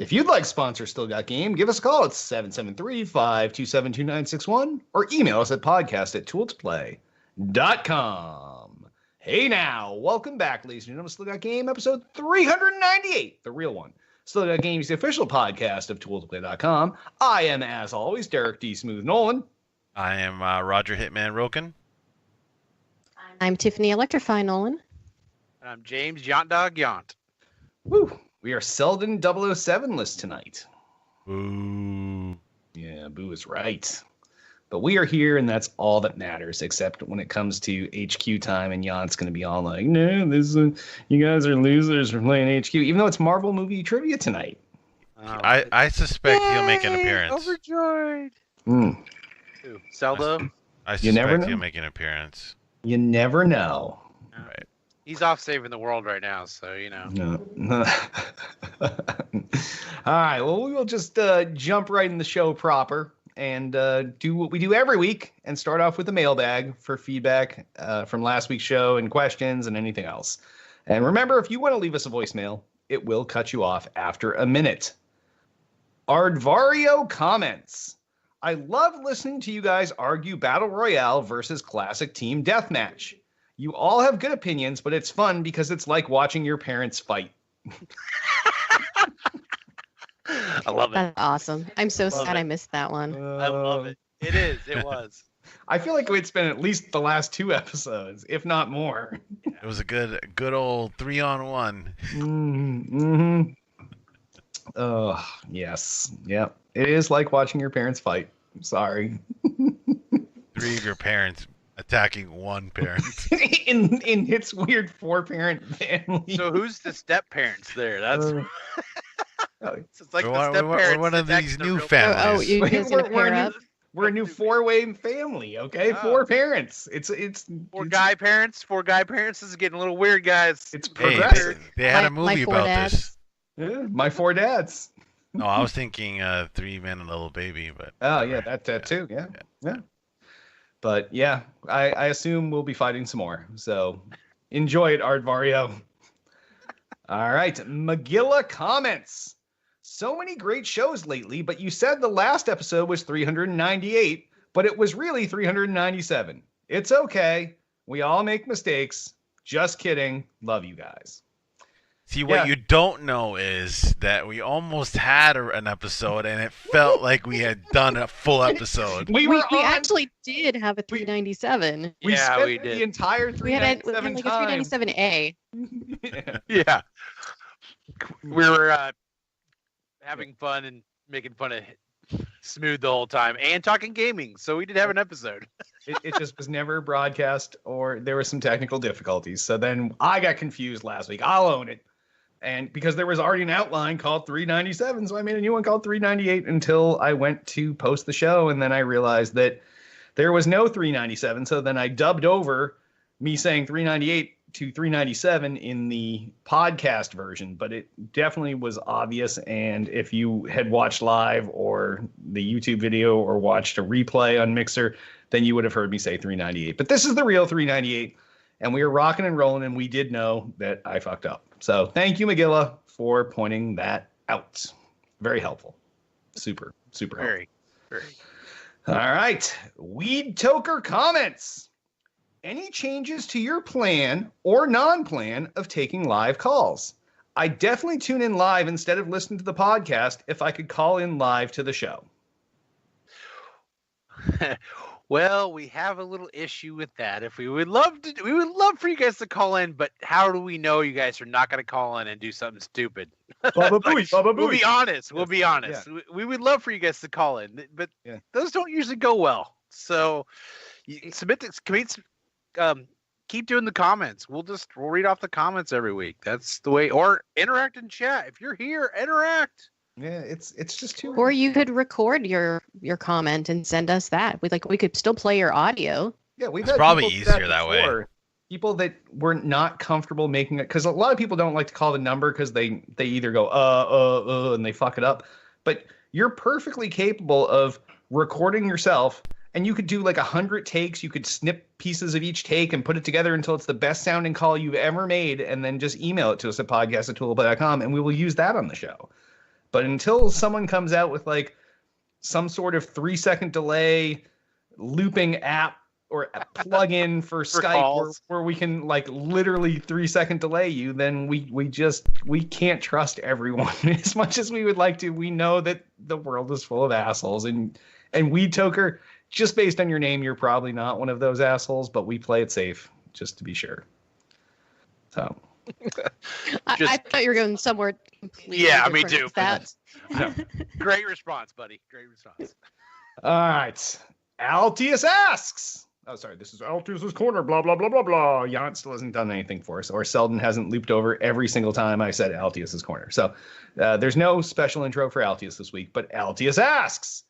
If you'd like to sponsor Still Got Game, give us a call at 773-527-2961 or email us at podcast@tooltoplay.com. Hey now, welcome back, ladies and gentlemen. Still Got Game, episode 398, the real one. Still Got Game is the official podcast of tooltoplay.com. I am, as always, Derek D. Smooth Nolan. I am Roger Hitman Roken. I'm Tiffany Electrify Nolan. And I'm James Yont Dog Yont. Woo! We are Selden 007 list tonight. Boo. Yeah, Boo is right. But we are here, and that's all that matters, except when it comes to HQ time, and Jan's going to be all like, no, you guys are losers for playing HQ, even though it's Marvel movie trivia tonight. I suspect he'll make an appearance. Overjoyed. Who? Zelda? I You never suspect know. he'll make an appearance. You never know. Right. He's off saving the world right now, so, you know. No. All right, well, we will just jump right in the show proper and do what we do every week and start off with the mailbag for feedback from last week's show and questions and anything else. And remember, if you want to leave us a voicemail, it will cut you off after a minute. Ardvario comments. I love listening to you guys argue Battle Royale versus Classic Team Deathmatch. You all have good opinions, but it's fun because it's like watching your parents fight. I love it. That's awesome. I'm so Love sad it. I missed that one. I love it. It is. It was. I feel like it's been at least the last 2 episodes, if not more. It was a good old 3-on-1. Mm-hmm. Oh, yes. Yep. It is like watching your parents fight. I'm sorry. 3 of your parents attacking one parent. in its weird 4-parent family. So who's the step parents there? That's it's like We're the one- step we're parents. one of that's these the new real- families. Oh, you guys gonna We're pair new- up? We're a new 4-way family, okay? Oh. 4 parents. It's Four guy parents. This is getting a little weird, guys. It's Hey, progressive. they had a My movie 4 about dads. this. Yeah, my 4 dads. No, I was thinking 3 Men and a Little Baby, but Oh yeah, that too. Yeah. But yeah, I assume we'll be fighting some more. So enjoy it, Ardvario. All right, Magilla comments. So many great shows lately, but you said the last episode was 398, but it was really 397. It's okay. We all make mistakes. Just kidding. Love you guys. see what Yeah. you don't know is that we almost had an episode, and it felt like we had done a full episode. We We, were we on. actually did have a 397. We Yeah, spent we the did. entire We had 397 like a time. 397A. Yeah. We were having fun and making fun of Smooth the whole time and talking gaming. So we did have an episode. It just was never broadcast, or there were some technical difficulties. So then I got confused last week. I'll own it. And because there was already an outline called 397, so I made a new one called 398 until I went to post the show. And then I realized that there was no 397. So then I dubbed over me saying 398 to 397 in the podcast version, but it definitely was obvious. And if you had watched live or the YouTube video or watched a replay on Mixer, then you would have heard me say 398. But this is the real 398, and we are rocking and rolling, and we did know that I fucked up. So thank you, Magilla, for pointing that out. Very helpful. Super helpful. Very. All right. Weed Toker comments. Any changes to your plan or non-plan of taking live calls? I definitely tune in live instead of listening to the podcast if I could call in live to the show. Well, we have a little issue with that. If we would love for you guys to call in, but how do we know you guys are not going to call in and do something stupid? Baba Booey, Baba We'll Booey. be honest. We'll be honest. We would love for you guys to call in, but those don't usually go well. So you submit this. Keep doing the comments. We'll read off the comments every week. That's the way. Or interact in chat. If you're here, interact. Yeah, it's just too. Or you could record your comment and send us that. We could still play your audio. Yeah, we've It's had probably people do easier that way. before. People that were not comfortable making it, because a lot of people don't like to call the number because they either go and they fuck it up. But you're perfectly capable of recording yourself, and you could do like 100 takes. You could snip pieces of each take and put it together until it's the best sounding call you've ever made, and then just email it to us at podcast@toolplay.com, and we will use that on the show. But until someone comes out with like some sort of 3-second delay looping app or plug-in for Skype where we can like literally 3-second delay you, then we can't trust everyone as much as we would like to. We know that the world is full of assholes, and Weed Toker, just based on your name, you're probably not one of those assholes, but we play it safe just to be sure. So I thought you were going somewhere completely different. Me too. With that. No. Great response, buddy. Great response. All right. Altius asks. Oh, sorry. This is Altius's Corner. Blah, blah, blah, blah, blah. Yant still hasn't done anything for us, or Selden hasn't looped over every single time I said Altius's Corner. So there's no special intro for Altius this week, but Altius asks,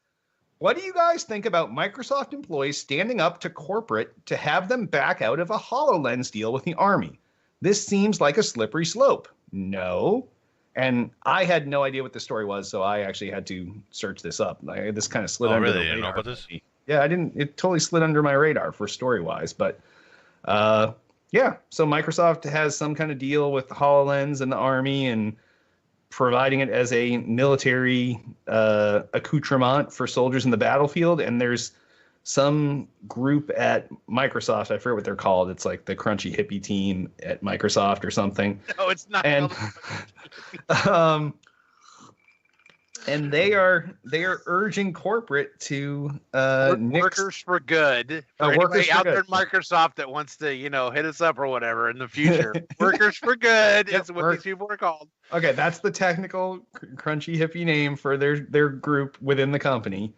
what do you guys think about Microsoft employees standing up to corporate to have them back out of a HoloLens deal with the Army? This seems like a slippery slope. No. And I had no idea what the story was, so I actually had to search this up. This kind of slid under the radar. You didn't know about this? Yeah, I didn't. It totally slid under my radar for story-wise. But, yeah. So Microsoft has some kind of deal with HoloLens and the Army and providing it as a military accoutrement for soldiers in the battlefield. And there's some group at Microsoft, I forget what they're called. It's like the Crunchy Hippie team at Microsoft or something. No, it's not. And and they are urging corporate to workers for good. For workers out for there good. at Microsoft that wants to, hit us up or whatever in the future. Workers for good is what these people are called. Okay, that's the technical Crunchy Hippie name for their group within the company.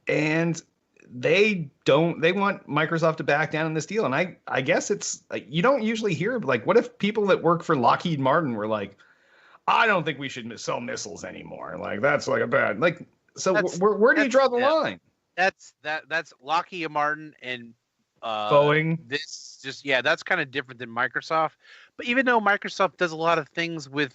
And they want Microsoft to back down in this deal. And I guess it's like, you don't usually hear, like, what if people that work for Lockheed Martin were like, I don't think we should sell missiles anymore. Like, that's like a bad, like, so where do you draw the line? That's Lockheed Martin and Boeing. That's kind of different than Microsoft. But even though Microsoft does a lot of things with,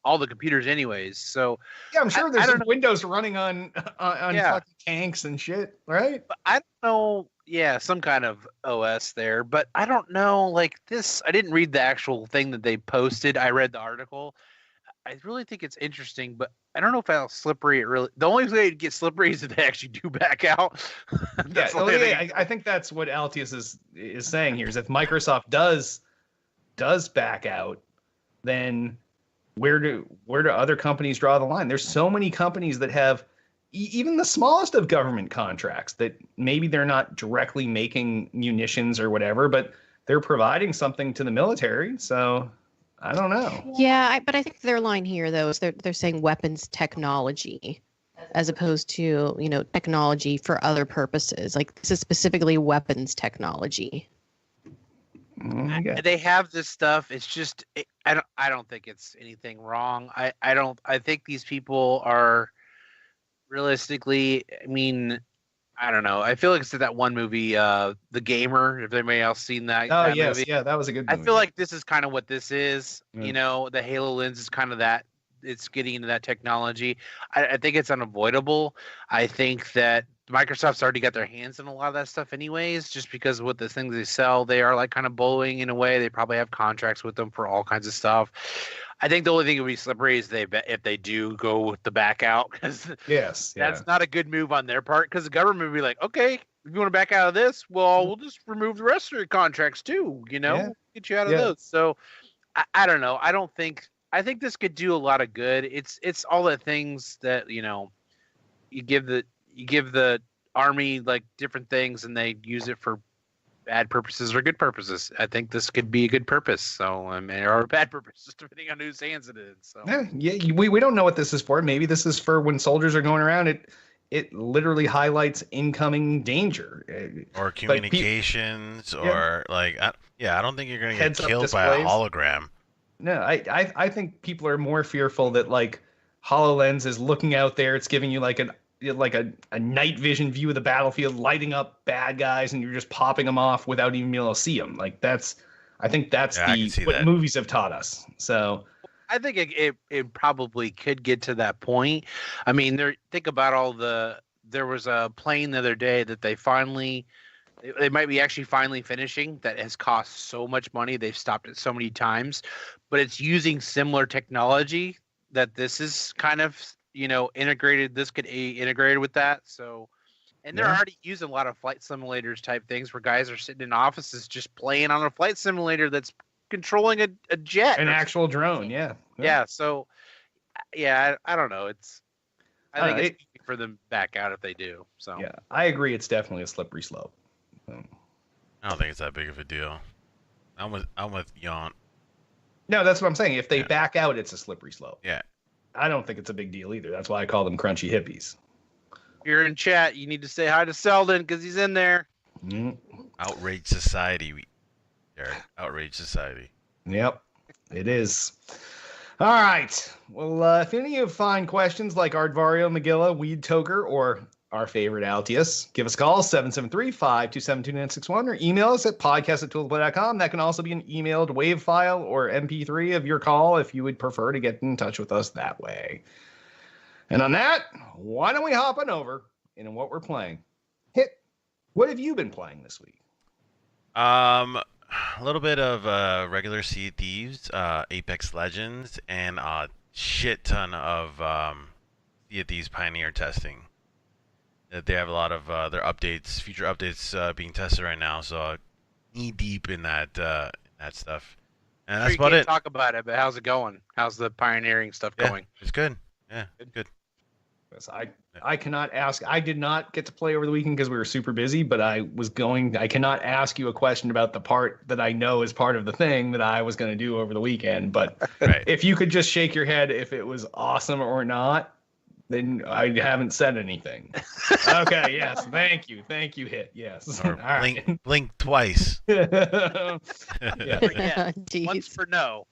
all the computers anyways. So yeah, I'm sure there's some Windows running on fucking tanks and shit, right? But I don't know. Yeah, some kind of OS there, but I don't know. Like this, I didn't read the actual thing that they posted. I read the article. I really think it's interesting, but I don't know how slippery it really. The only way it gets slippery is if they actually do back out. I think that's what Altius is saying here. Is if Microsoft does back out, then where do other companies draw the line? There's so many companies that have even the smallest of government contracts that maybe they're not directly making munitions or whatever, but they're providing something to the military. So I don't know. Yeah, but I think their line here though is they're saying weapons technology as opposed to, technology for other purposes. Like this is specifically weapons technology. Okay. They have this stuff. It's just I don't think it's anything wrong. I think these people are realistically, I don't know. I feel like it's that one movie, The Gamer, if anybody else seen that. Oh, that yes. movie. Yeah, that was a good movie. I feel like this is kind of what this is. Yeah. The HoloLens is kind of that. It's getting into that technology. I think it's unavoidable. I think that Microsoft's already got their hands on a lot of that stuff anyways, just because with the things they sell, they are like kind of bullying in a way. They probably have contracts with them for all kinds of stuff. I think the only thing that would be slippery is if they do go with the back out, because that's not a good move on their part, because the government would be like, okay, if you want to back out of this, well, we'll just remove the rest of your contracts too, get you out of those. So I don't know. I think this could do a lot of good. It's all the things that, you give the Army like different things and they use it for bad purposes or good purposes. I think this could be a good purpose. So or bad purposes, depending on whose hands it is. So we don't know what this is for. Maybe this is for when soldiers are going around. It literally highlights incoming danger or communications or I don't think you're going to get killed by a hologram. No, I think people are more fearful that like HoloLens is looking out there. It's giving you like a night vision view of the battlefield, lighting up bad guys, and you're just popping them off without even being able to see them. Like I think that's what movies have taught us. So I think it probably could get to that point. Think about there was a plane the other day that they finally They might be actually finally finishing. That has cost so much money. They've stopped it so many times, but it's using similar technology that this is kind of, integrated. This could be integrated with that. So, and they're already using a lot of flight simulators type things where guys are sitting in offices just playing on a flight simulator that's controlling a jet. An actual drone, yeah. Yeah, so, I don't know. I think it's easy for them back out if they do. So yeah, I agree. It's definitely a slippery slope. I don't think it's that big of a deal. I'm with Yount. No, that's what I'm saying. If they back out, it's a slippery slope. Yeah. I don't think it's a big deal either. That's why I call them crunchy hippies. If you're in chat, you need to say hi to Selden because he's in there. Outrage society, Derek. Outrage society. Yep, it is. All right. Well, if any of you find questions like Ardvario, Magilla, Weed Toker, or our favorite Altius, give us a call, 773-527-2961, or email us at podcast@toolsplay.com. That can also be an emailed WAV file or MP3 of your call if you would prefer to get in touch with us that way. And on that, why don't we hop on over into what we're playing? Hit, what have you been playing this week? A little bit of regular Sea of Thieves, Apex Legends, and a shit ton of Sea of Thieves Pioneer testing. They have a lot of their updates, future updates being tested right now, so knee deep in that stuff. And that's about it. Talk about it, but how's it going? How's the pioneering stuff going? It's good. Yeah, good. I cannot ask. I did not get to play over the weekend because we were super busy, but I cannot ask you a question about the part that I know is part of the thing that I was going to do over the weekend. But if you could just shake your head if it was awesome or not, then I haven't said anything. Okay. Yes. Thank you. Hit. Yes. Or blink twice. Yeah. Once for no.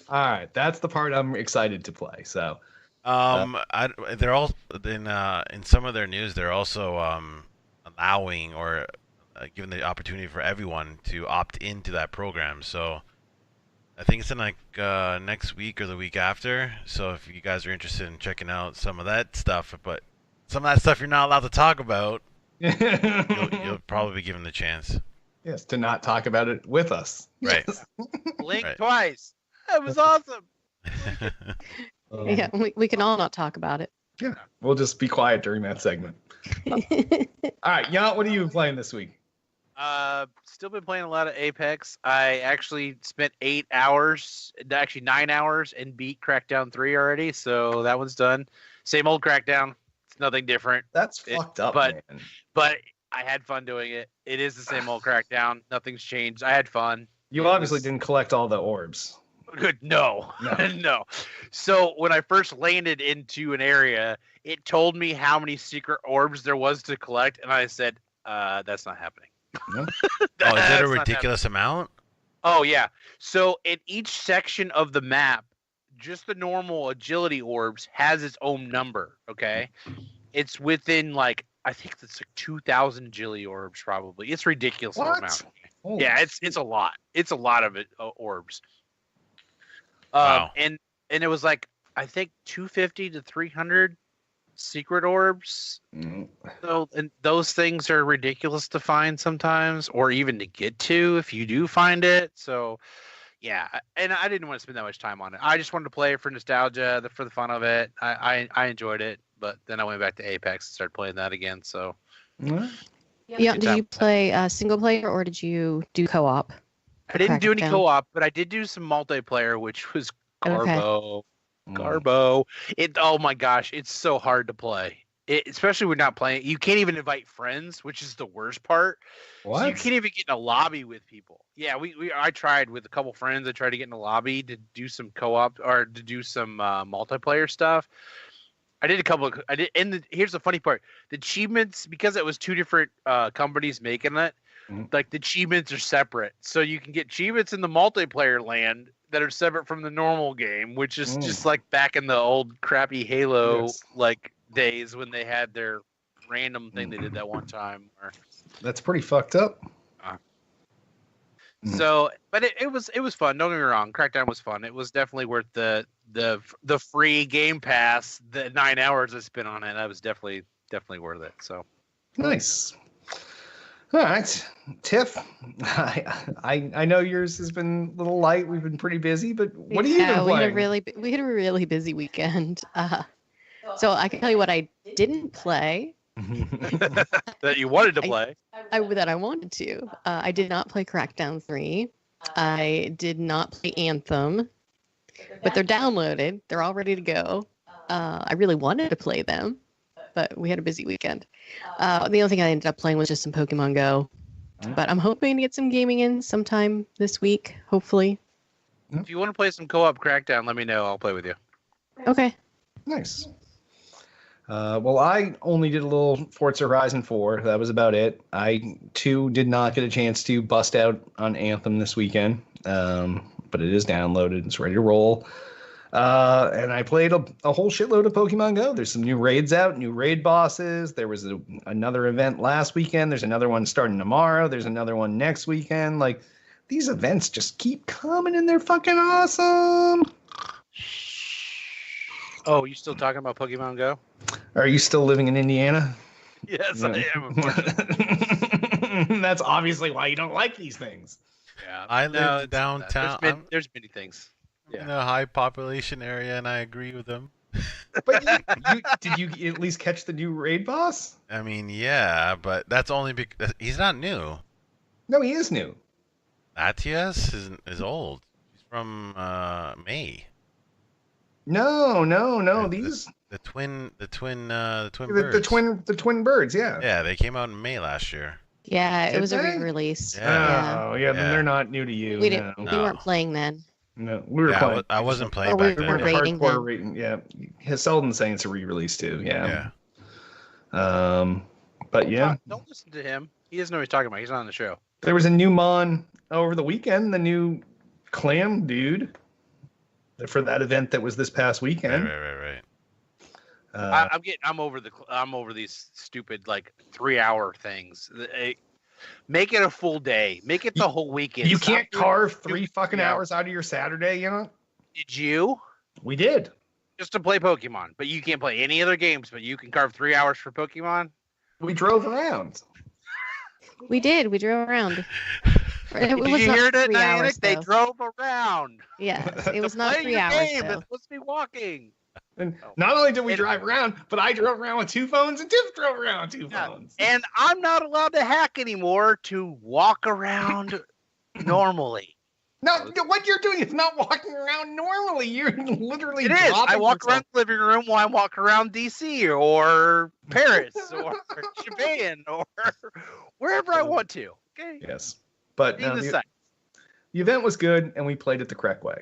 All right. That's the part I'm excited to play. So. They're all in some of their news. They're also allowing or giving the opportunity for everyone to opt into that program. So I think it's in like next week or the week after. So if you guys are interested in checking out some of that stuff, but some of that stuff you're not allowed to talk about, you'll probably be given the chance. Yes, to not talk about it with us. Right. Blink twice. That was awesome. Yeah, we can all not talk about it. Yeah, we'll just be quiet during that segment. All right, Yount, what are you playing this week? Still been playing a lot of Apex. I actually spent 9 hours, and beat Crackdown 3 already, so that one's done. Same old Crackdown. It's nothing different. That's fucked up, man. But I had fun doing it. It is the same old Crackdown. Nothing's changed. I had fun. You obviously didn't collect all the orbs. Good. No. No. So when I first landed into an area, it told me how many secret orbs there was to collect, and I said, that's not happening. No? Is it a ridiculous amount? Oh, yeah. So in each section of the map, just the normal agility orbs has its own number, okay? It's within, I think it's 2,000 agility orbs, probably. It's ridiculous amount. Yeah, it's a lot. It's a lot of it, orbs. Wow. And it was I think 250 to 300 secret orbs. So, and those things are ridiculous to find sometimes, or even to get to if you do find it. So, yeah. And I didn't want to spend that much time on it. I just wanted to play it for nostalgia, for the fun of it. I enjoyed it, but then I went back to Apex and started playing that again. So, yeah. Did you play single player or did you do co-op? I didn't do any co-op, but I did do some multiplayer, which was Garbo. Garbo. Oh my gosh, it's so hard to play. Especially when not playing. You can't even invite friends, which is the worst part. What? So you can't even get in a lobby with people. Yeah, I tried with a couple friends. I tried to get in a lobby to do some co-op or to do some multiplayer stuff. I did a couple. Here's the funny part: the achievements, because it was two different companies making it. The achievements are separate, so you can get achievements in the multiplayer land that are separate from the normal game, which is just like back in the old crappy Halo days when they had their random thing they did that one time. That's pretty fucked up. So, but it was fun. Don't get me wrong, Crackdown was fun. It was definitely worth the free Game Pass. The 9 hours I spent on it, I was definitely worth it. So nice. All right, Tiff. I know yours has been a little light. We've been pretty busy, but what are you been playing? We had a really busy weekend. So I can tell you what I didn't play. That you wanted to play. That I wanted to. I did not play Crackdown 3. I did not play Anthem, but they're downloaded. They're all ready to go. I really wanted to play them, but we had a busy weekend. The only thing I ended up playing was just some Pokemon Go. But I'm hoping to get some gaming in sometime this week, hopefully. If you want to play some co-op Crackdown, let me know. I'll play with you. Okay. Nice. Well, I only did a little Forza Horizon 4. That was about it. I, too, did not get a chance to bust out on Anthem this weekend. But it is downloaded. It's ready to roll. And I played a whole shitload of Pokemon Go. There's some new raids out, new raid bosses. There was another event last weekend. There's another one starting tomorrow. There's another one next weekend. Like, these events just keep coming and they're fucking awesome. Oh, you still talking about Pokemon Go? Are you still living in Indiana? Yes, I am. Unfortunately. That's obviously why you don't like these things. Yeah, I live downtown. There's many things. In a high population area, and I agree with them. But did you at least catch the new raid boss? I mean, yeah, but that's only because he's not new. No, he is new. Latias is old. He's from May. No. These the twin birds. The twin birds. Yeah. Yeah, they came out in May last year. Yeah, it Did was a they? re-release. Yeah. Then they're not new to you. We weren't playing then. No, we were playing. I wasn't playing Or back we then. were rating hardcore them. rating. Yeah, Seldon's saying it's a re-release too. Yeah. But yeah, Don't listen to him. He doesn't know what he's talking about. He's not on the show. there was a new Mon over the weekend. The new Clam dude for that event that was this past weekend. Right. I'm over these stupid like 3-hour things. Make it a full day. Make it the whole weekend. You Stop can't doing carve stupid 3 fucking hours out of your Saturday, you know? Did you? We did. Just to play Pokemon, but you can't play any other games. But you can carve 3 hours for Pokemon. We drove around. We did. We drove around. Did you hear that, Niantic? They drove around. Yes, it was not Play 3 your hours. game. Though. It's supposed to be walking. And not only did we drive around, but I drove around with 2 phones and Tiff drove around with 2 phones. And I'm not allowed to hack anymore to walk around normally. No, what you're doing is not walking around normally. You're literally It is. I walk yourself. around the living room while I walk around DC or Paris or Japan or wherever I want to. Okay. Yes. But Leave the site. the event was good and we played it the correct way.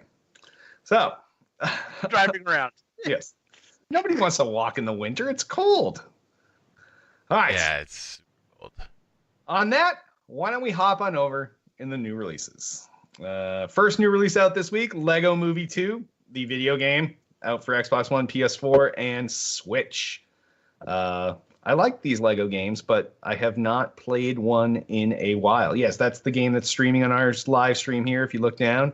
So, Driving around. yes. Nobody wants to walk in the winter. It's cold. All right. Yeah, it's old. On that, why don't we hop on over in the new releases? First new release out this week, Lego Movie 2, the video game, out for Xbox One, PS4, and Switch. I like these Lego games, but I have not played one in a while. Yes, that's the game that's streaming on our live stream here, if you look down.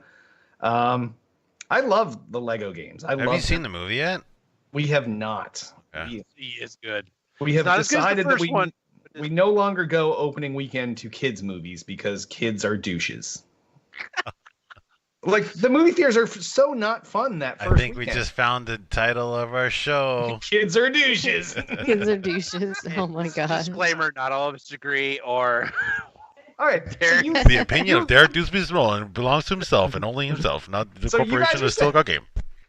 I love the Lego games. Have you seen the movie yet? We have not. Yeah. He is good. We have Not as good as the decided that first one. we no longer go opening weekend to kids' movies because kids are douches. Like, the movie theaters are so not fun that first I think weekend. we just found the title of our show. Kids are douches. Kids are douches. Oh my god. Disclaimer: not all of us agree, or All right. Derek- The opinion of Derek Dewsbury Roland belongs to himself and only himself, not the So you corporation guys of are Still Got Game.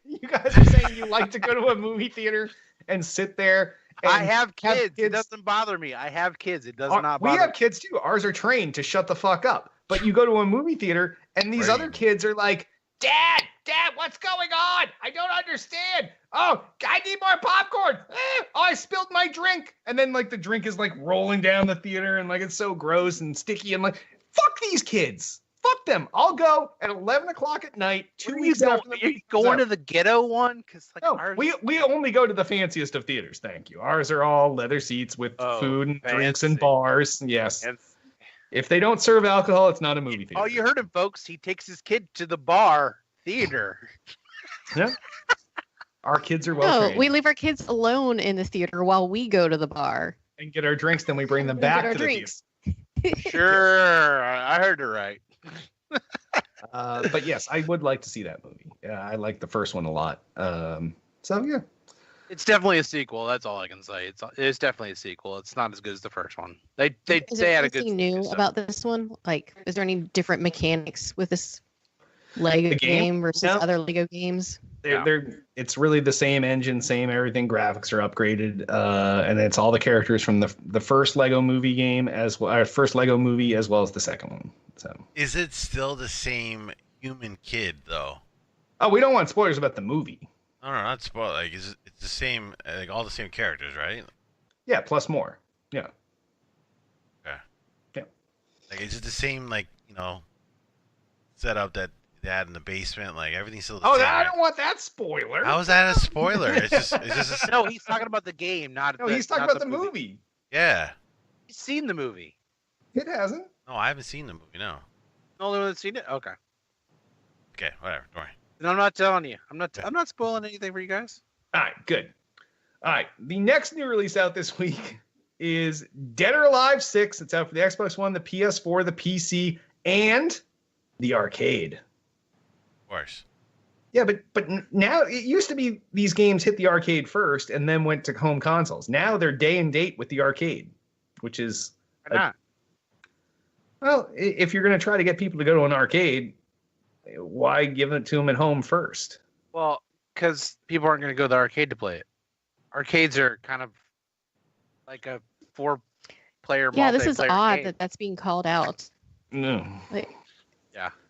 You guys are saying you like to go to a movie theater and sit there. And I have kids. It doesn't bother me. I have kids. It does not We bother have me. kids too. Ours are trained to shut the fuck up. But you go to a movie theater and these other kids are like, Dad, what's going on? I don't understand. Oh, I need more popcorn. Oh, I spilled my drink. And then like the drink is like rolling down the theater and like it's so gross and sticky and like, fuck these kids. Fuck them. I'll go at 11 o'clock at night, 2 Where weeks you after the Are you movie going comes to out. the ghetto one? Because like No, ours, we only go to the fanciest of theaters. Thank you. Ours are all leather seats with food and drinks and fancy. bars. Yes. and If they don't serve alcohol, it's not a movie theater. oh, you heard him, folks. He takes his kid to the bar theater. Yeah. Our kids are well No, trained we leave our kids alone in the theater while we go to the bar. and get our drinks. Then we bring them And back get our to the drinks. Sure, I heard it right. But yes, I would like to see that movie. Yeah, I like the first one a lot. So yeah, it's definitely a sequel. That's all I can say. It's definitely a sequel. It's not as good as the first one. They had a good. Anything new about this one? Like, is there any different mechanics with this Lego game versus other Lego games? It's really the same engine, same everything. Graphics are upgraded, and it's all the characters from the first Lego movie game as well, first Lego movie as well as the second one. So, is it still the same human kid though? Oh, we don't want spoilers about the movie. No, not spoil. Like, it's the same, like all the same characters, right? Yeah, plus more. Yeah. Okay. Yeah. Like, is it the same, like, setup that they had in the basement? Like, everything's still the same. I don't want that spoiler. How is that a spoiler? It's just No, he's talking about the game, not. No, he's talking about the movie. Yeah. He's seen the movie. It hasn't. No, I haven't seen the movie. No. The only one that's seen it. Okay. Okay, whatever. Don't worry. And I'm not telling you. I'm not spoiling anything for you guys. All right, good. All right, the next new release out this week is Dead or Alive 6. It's out for the Xbox One, the PS4, the PC, and the arcade. Of course. Yeah, but now it used to be these games hit the arcade first and then went to home consoles. Now they're day and date with the arcade, which is Why not? Well, if you're going to try to get people to go to an arcade, why give it to them at home first? Well, because people aren't going to go to the arcade to play it. Arcades are kind of like a 4-player. Yeah, this is odd game. that that's being called out. No.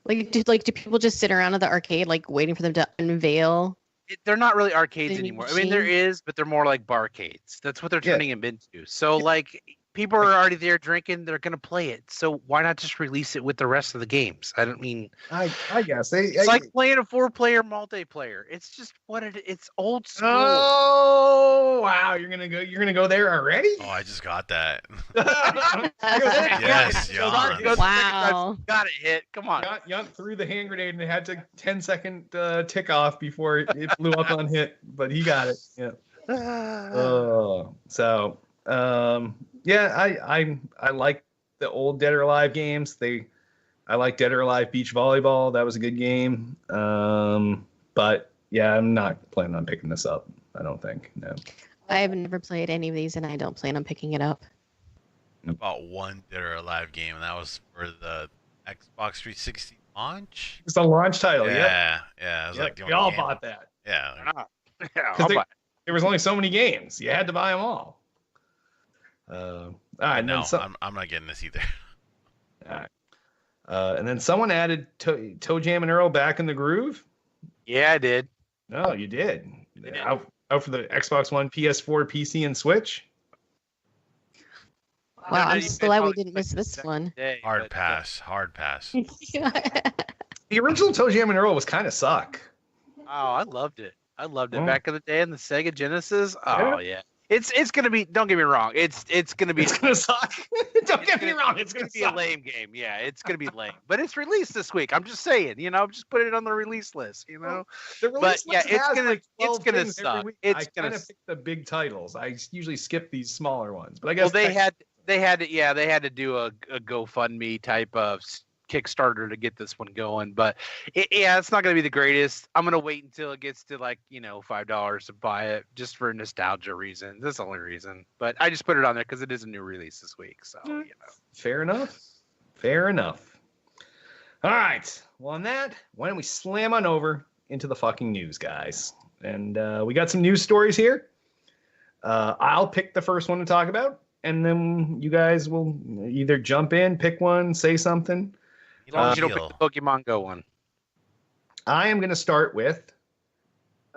Do people just sit around at the arcade like waiting for them to unveil? They're not really arcades anymore. machine? I mean, there is, but they're more like barcades. That's what they're turning them into. So, like, people are already there drinking. They're going to play it. So why not just release it with the rest of the games? I don't mean. I guess It's like playing a 4-player multiplayer. It's just it's old school. Oh wow! You're gonna go there already? Oh, I just got that. Yes, Jan. Wow. Got it hit. Come on. Yunt threw the hand grenade and it had to 10-second tick off before it blew up on hit, but he got it. Yeah. I like the old Dead or Alive games. I like Dead or Alive Beach Volleyball. That was a good game. But yeah, I'm not planning on picking this up. I don't think. No. I have never played any of these, and I don't plan on picking it up. About one Dead or Alive game, and that was for the Xbox 360 launch. It's a launch title. Yeah. It was like the we only all game. bought that. Yeah. Because there was only so many games. You had to buy them all. All right. No, I'm not getting this either. All right. And then someone added Toe Jam and Earl Back in the Groove. Yeah, I did. No, you did. Out for the Xbox One, PS4, PC, and Switch. Wow, I'm so glad we didn't miss this one. Hard pass. The original Toe Jam and Earl was kind of suck. Oh, I loved it. Back in the day in the Sega Genesis. Oh yeah. It's gonna be. Don't get me wrong. It's gonna be. It's gonna suck. Don't get me wrong. It's gonna be a lame game. Yeah, it's gonna be lame. But it's released this week. I'm just saying. Just put it on the release list. The release list it's has gonna like 12 it's gonna things every suck. week. It's I gonna. kind of pick the big titles. I usually skip these smaller ones. But I guess they had to do a GoFundMe type of Kickstarter to get this one going, but it's not going to be the greatest. I'm going to wait until it gets to $5 to buy it just for nostalgia reasons. That's the only reason. But I just put it on there because it is a new release this week. So fair enough. All right. Well, on that, why don't we slam on over into the fucking news, guys? And we got some news stories here. I'll pick the first one to talk about, and then you guys will either jump in, pick one, say something. As long as you don't pick the Pokemon Go one. I am going to start with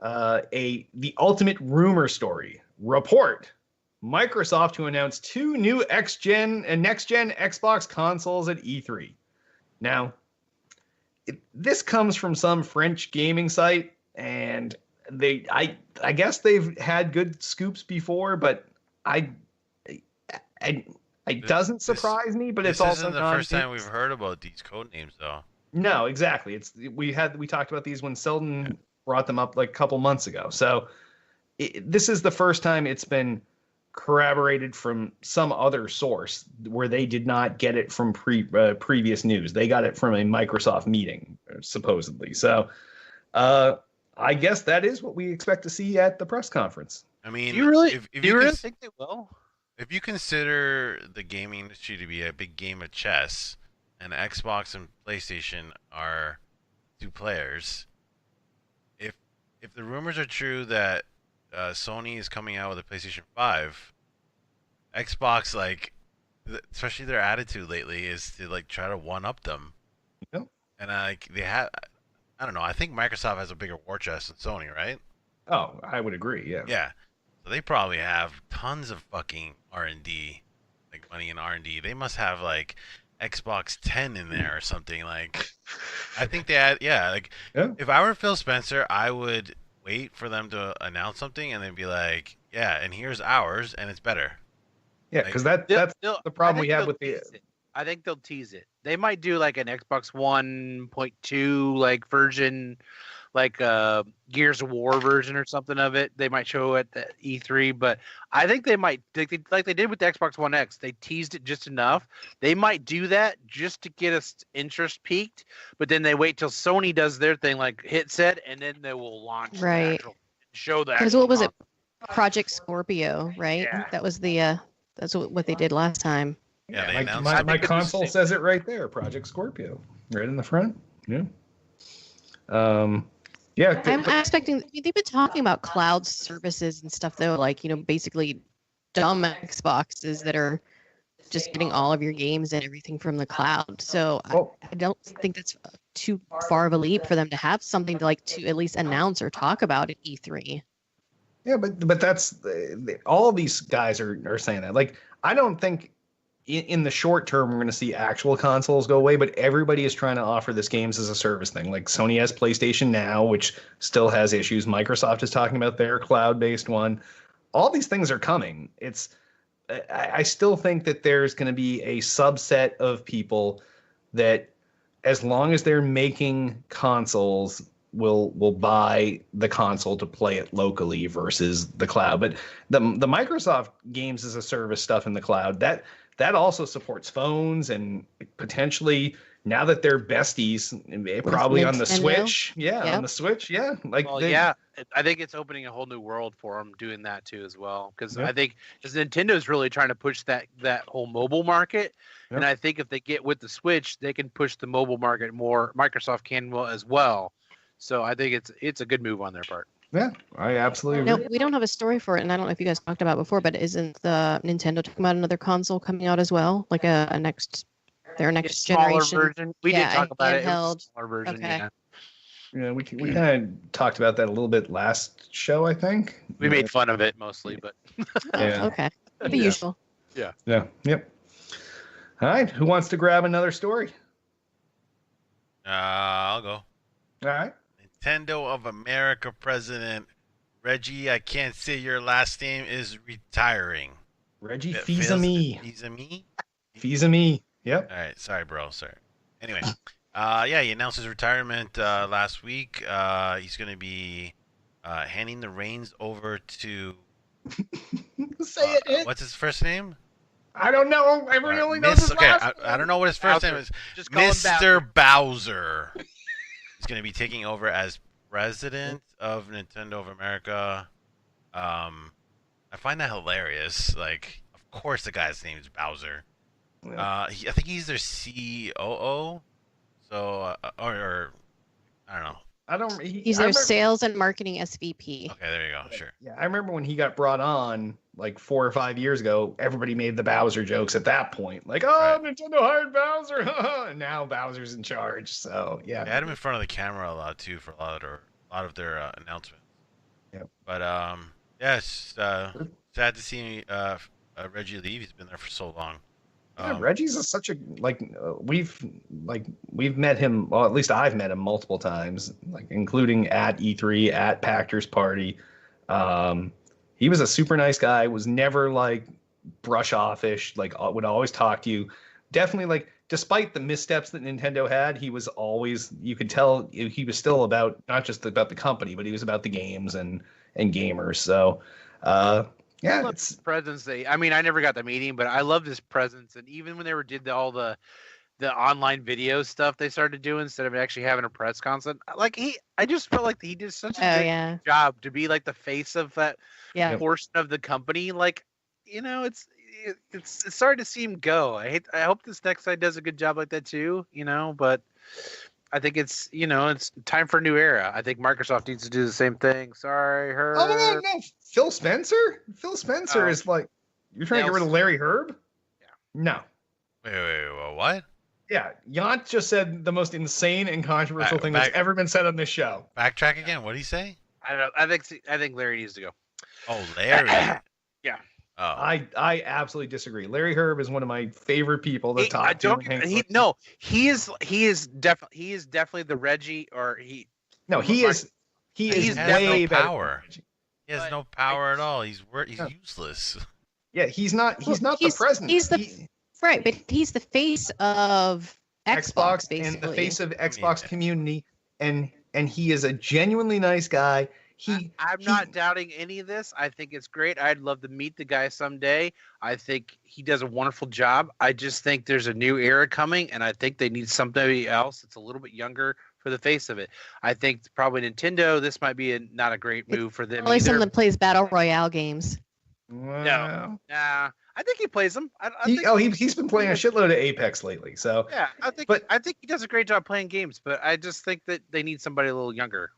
the ultimate rumor story. Report. Microsoft to announce 2 new next-gen Xbox consoles at E3. Now, this comes from some French gaming site, and I guess they've had good scoops before, but it doesn't surprise me, but it's also isn't the first time we've heard about these code names, though. No, exactly. We talked about these when Selden brought them up like a couple months ago. So this is the first time it's been corroborated from some other source where they did not get it from previous news. They got it from a Microsoft meeting, supposedly. So I guess that is what we expect to see at the press conference. I mean, do you really think they will? If you consider the gaming industry to be a big game of chess, and Xbox and PlayStation are two players, if the rumors are true that Sony is coming out with a PlayStation 5, Xbox, like, especially their attitude lately is to like try to one up them. Yep. And they have, I don't know. I think Microsoft has a bigger war chest than Sony, right? Oh, I would agree. Yeah. Yeah. So they probably have tons of fucking R&D, like money in R&D. They must have like Xbox 10 in there or something. Like, I think they had, if I were Phil Spencer, I would wait for them to announce something and then be like, yeah, and here's ours, and it's better. Yeah, because that's the problem we have with the. I think they'll tease it. They might do like an Xbox 1.2 like version, like Gears of War version or something of it. They might show at the E3, but I think they might, like they did with the Xbox One X. They teased it just enough. They might do that just to get us interest peaked, but then they wait till Sony does their thing, like hit set, and then they will launch right. Show that. Because what was it? Project Scorpio, right? Yeah. That was the that's what they did last time. Yeah, they announced my console says it right there, Project Scorpio, right in the front. Yeah. Yeah. I'm expecting. They've been talking about cloud services and stuff, though, like, basically dumb Xboxes that are just getting all of your games and everything from the cloud. So I don't think that's too far of a leap for them to have something to at least announce or talk about at E3. Yeah, but that's all these guys are saying that. Like, I don't think in the short term we're going to see actual consoles go away, but everybody is trying to offer this games as a service thing. Like, Sony has PlayStation Now, which still has issues. Microsoft is talking about their cloud-based one. All these things are coming. I still think that there's going to be a subset of people that, as long as they're making consoles, will buy the console to play it locally versus the cloud. But the Microsoft games as a service stuff in the cloud, that also supports phones, and potentially, now that they're besties, probably on the Switch. Yeah, on the Switch. Yeah. I think it's opening a whole new world for them doing that too as well. Because I think Nintendo's really trying to push that whole mobile market. Yep. And I think if they get with the Switch, they can push the mobile market more. Microsoft can as well. So I think it's a good move on their part. Yeah, I absolutely agree. No, we don't have a story for it, and I don't know if you guys talked about it before, but isn't the Nintendo talking about another console coming out as well, like their next generation version? We did talk about it. Smaller version. Okay. Yeah, we kind of talked about that a little bit last show, I think. We made fun of it mostly, but yeah. Okay, the usual. Yeah. Yeah. Yep. All right. Who wants to grab another story? I'll go. All right. Nintendo of America president Reggie, I can't say your last name, is retiring. Reggie Fils-Aimé. Fils-Aimé? Fils-Aimé. Yep. All right. Sorry, bro. Sorry. Anyway, he announced his retirement last week. He's going to be handing the reins over to... Say it. What's his first name? I don't know. Everyone only knows his last name. I don't know what his first name is. Just call Mr. Bowser. He's going to be taking over as president of Nintendo of America. I find that hilarious. Like, of course the guy's name is Bowser. Yeah. I think he's their COO. So, or I don't know. He's their sales and marketing SVP. Okay, there you go. Sure. Yeah, I remember when he got brought on like 4 or 5 years ago. Everybody made the Bowser jokes at that point, like, "Oh, right. Nintendo hired Bowser," and now Bowser's in charge. So yeah, they had him in front of the camera a lot too for a lot of their announcements. Yeah. But it's sad to see Reggie leave. He's been there for so long. Yeah, Reggie's such a we've met him. Well, at least I've met him multiple times, like including at E3, at Packers Party. He was a super nice guy. Was never like brush offish. Like would always talk to you. Definitely like, despite the missteps that Nintendo had, he was always, you could tell he was still about not just about the company, but he was about the games and gamers. So Yeah, I love it's his presence. I mean, I never got the meeting, but I loved his presence. And even when they did all the online video stuff they started doing instead of actually having a press conference, like I just felt like he did such a good job to be like the face of that portion of the company. Like, it's starting to see him go. I hope this next guy does a good job like that too. But I think it's it's time for a new era. I think Microsoft needs to do the same thing. Sorry, Herb. Oh no, Phil Spencer. Phil Spencer is like, you're trying to get rid of Larry Herb? Yeah. No. Wait, what? Yeah, Yant just said the most insane and controversial thing that's ever been said on this show. Backtrack again. What did he say? I don't know. I think Larry needs to go. Oh, Larry. Yeah. Oh. I absolutely disagree. Larry Herb is one of my favorite people to talk to. He is definitely the Reggie, or he. No, he is way no power. Better. He has no power at all. He's useless. Yeah, he's not the president. Right, but he's the face of Xbox basically. And the face of Xbox community, and he is a genuinely nice guy. I'm not doubting any of this. I think it's great. I'd love to meet the guy someday. I think he does a wonderful job. I just think there's a new era coming, and I think they need somebody else that's a little bit younger for the face of it. I think probably Nintendo, this might be not a great move for them. Probably someone that plays Battle Royale games. Wow. No. I think he plays them. He's been playing a shitload of Apex lately. So yeah, I think he does a great job playing games. But I just think that they need somebody a little younger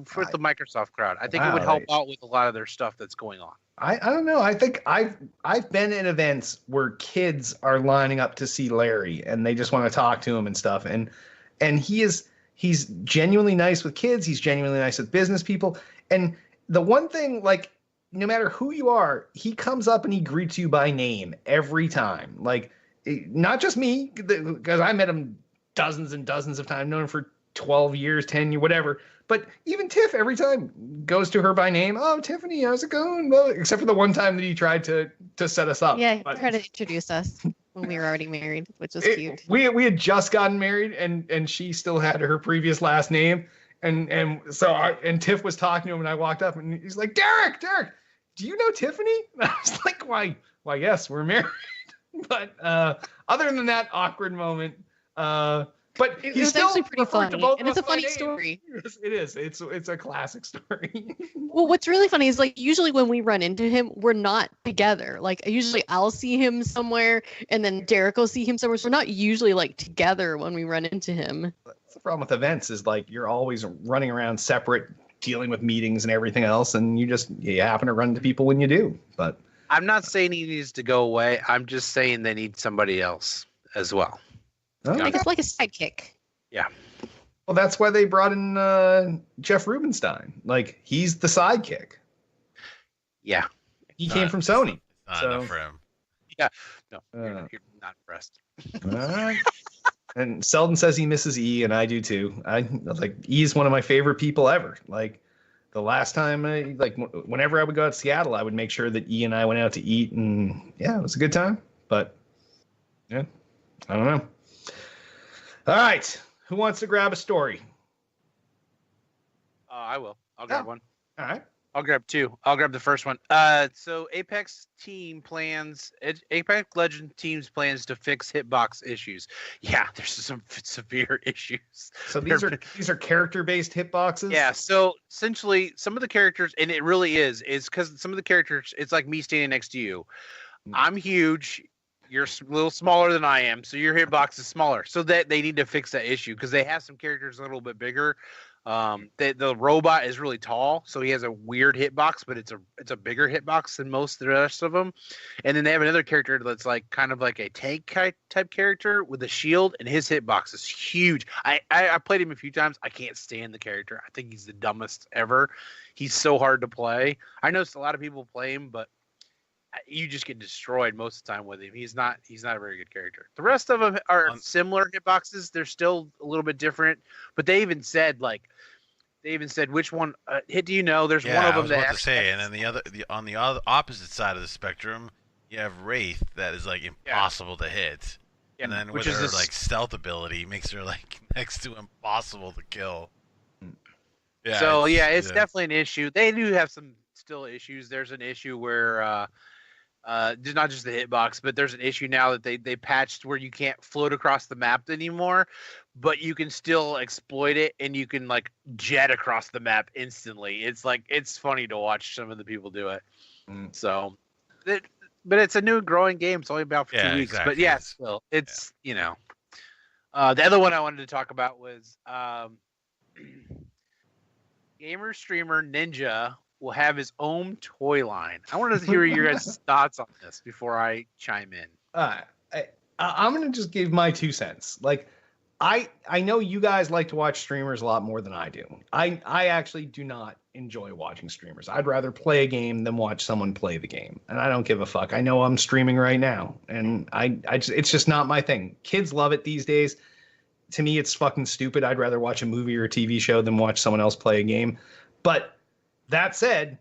for the Microsoft crowd. I think it would help out with a lot of their stuff that's going on. I don't know. I think I've been in events where kids are lining up to see Larry and they just want to talk to him and stuff. And he's genuinely nice with kids. He's genuinely nice with business people. And the one thing, like, no matter who you are, he comes up and he greets you by name every time. Like, not just me, because I met him dozens and dozens of times, known him for 12 years, 10 years, whatever. But even Tiff every time goes to her by name. Oh, Tiffany, how's it going? Well, except for the one time that he tried to set us up. Yeah, he tried to introduce us when we were already married, which was cute. We had just gotten married, and she still had her previous last name. And Tiff was talking to him, and I walked up, and he's like, Derek, do you know Tiffany? And I was like, why, yes, we're married. But other than that awkward moment, but he's still actually pretty funny, and it's a funny story. It is. It's a classic story. Well, what's really funny is, like, usually when we run into him, we're not together. Like, usually I'll see him somewhere, and then Derek will see him somewhere. So we're not usually like together when we run into him. That's the problem with events, is like you're always running around separate, dealing with meetings and everything else, and you happen to run into people when you do. But I'm not saying he needs to go away. I'm just saying they need somebody else as well. It's like a sidekick. Yeah. Well, that's why they brought in Jeff Rubenstein. Like, he's the sidekick. Yeah. He came from Sony. Not enough for him. Yeah. No, you're not impressed. All right. And Selden says he misses E, and I do too. E is one of my favorite people ever. Like, the last time whenever I would go out to Seattle, I would make sure that E and I went out to eat, and yeah, it was a good time. But yeah, I don't know. All right, who wants to grab a story? I will. I'll grab one. All right. I'll grab two. I'll grab the first one. So Apex Legends teams plans to fix hitbox issues. Yeah, there's some severe issues. So these are character-based hitboxes? Yeah, so essentially some of the characters, and it really is because some of the characters, it's like me standing next to you. I'm huge. You're a little smaller than I am, so your hitbox is smaller. So that they need to fix that issue because they have some characters a little bit bigger. The robot is really tall, so he has a weird hitbox, but it's a bigger hitbox than most of the rest of them. And then they have another character that's like kind of like a tank type character with a shield, and his hitbox is huge. I played him a few times. I can't stand the character. I think he's the dumbest ever. He's so hard to play. I noticed a lot of people play him, but you just get destroyed most of the time with him. He's not a very good character. The rest of them are similar hitboxes. They're still a little bit different, but they even said which one hit do you know? There's one of them that to say, and then on the opposite side of the spectrum, you have Wraith that is like impossible to hit, and then with her like stealth ability makes her like next to impossible to kill. Yeah. So it's definitely an issue. They do have some still issues. There's an issue where not just the hitbox, but there's an issue now that they patched where you can't float across the map anymore, but you can still exploit it and you can like jet across the map instantly. It's funny to watch some of the people do it. So, but it's a new growing game. It's only about for 2 weeks, exactly. but yeah, still, it's the other one I wanted to talk about was gamer streamer Ninja will have his own toy line. I wanted to hear your guys' thoughts on this before I chime in. I'm gonna just give my 2 cents. Like, I know you guys like to watch streamers a lot more than I do. I actually do not enjoy watching streamers. I'd rather play a game than watch someone play the game, and I don't give a fuck. I know I'm streaming right now, and it's just not my thing. Kids love it these days. To me, it's fucking stupid. I'd rather watch a movie or a TV show than watch someone else play a game. But that said,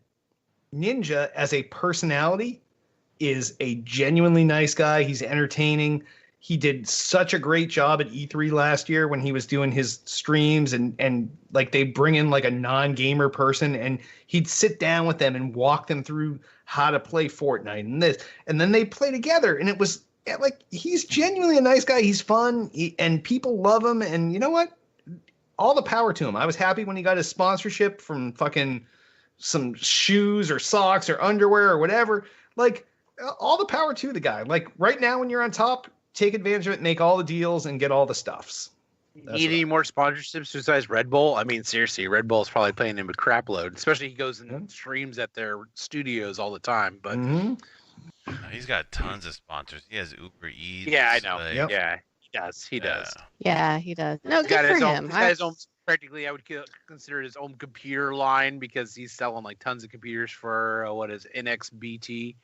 Ninja as a personality is a genuinely nice guy. He's entertaining. He did such a great job at E3 last year when he was doing his streams and like they bring in like a non-gamer person and he'd sit down with them and walk them through how to play Fortnite and this. And then they play together and it was like, he's genuinely a nice guy. He's fun and people love him. And you know what? All the power to him. I was happy when he got his sponsorship from fucking some shoes or socks or underwear or whatever. Like, all the power to the guy. Like, right now when you're on top, take advantage of it, make all the deals, and get all the stuffs. Need any more sponsorships besides Red Bull? I mean, seriously, Red Bull's probably paying him a crap load. Especially he goes and streams at their studios all the time. But he's got tons of sponsors. He has Uber Eats. Yeah, I know. Like, Yeah, he does. He does. Yeah, he does. No, good for him. He's got his own, practically, I would consider it his own computer line because he's selling like tons of computers for what is NXBT.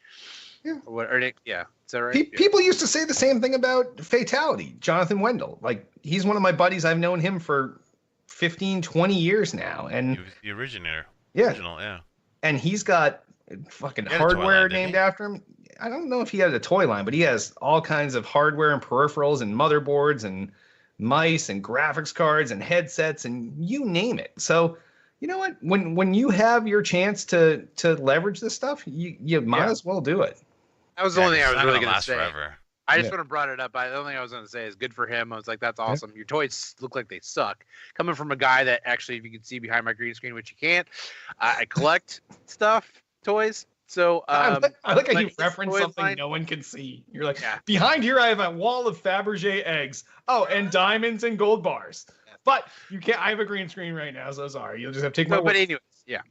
Yeah. Is that right? People used to say the same thing about Fatality, Jonathan Wendell. Like, he's one of my buddies. I've known him for 15, 20 years now. And he was the originator. Yeah. Original, yeah. And he's got fucking hardware named after him. I don't know if he has a toy line, but he has all kinds of hardware and peripherals and motherboards and mice and graphics cards and headsets and you name it. So, you know what? When you have your chance to leverage this stuff, you might as well do it. That was the only thing I was really going to say. Forever. I just would have brought it up. The only thing I was going to say is good for him. I was like, that's awesome. Your toys look like they suck. Coming from a guy that actually, if you can see behind my green screen, which you can't, I collect toys. So I like how you reference something no one can see. You're like, behind here I have a wall of Fabergé eggs. Oh, and diamonds and gold bars. But you can't. I have a green screen right now, so sorry. You'll just have to take my. But anyways, yeah.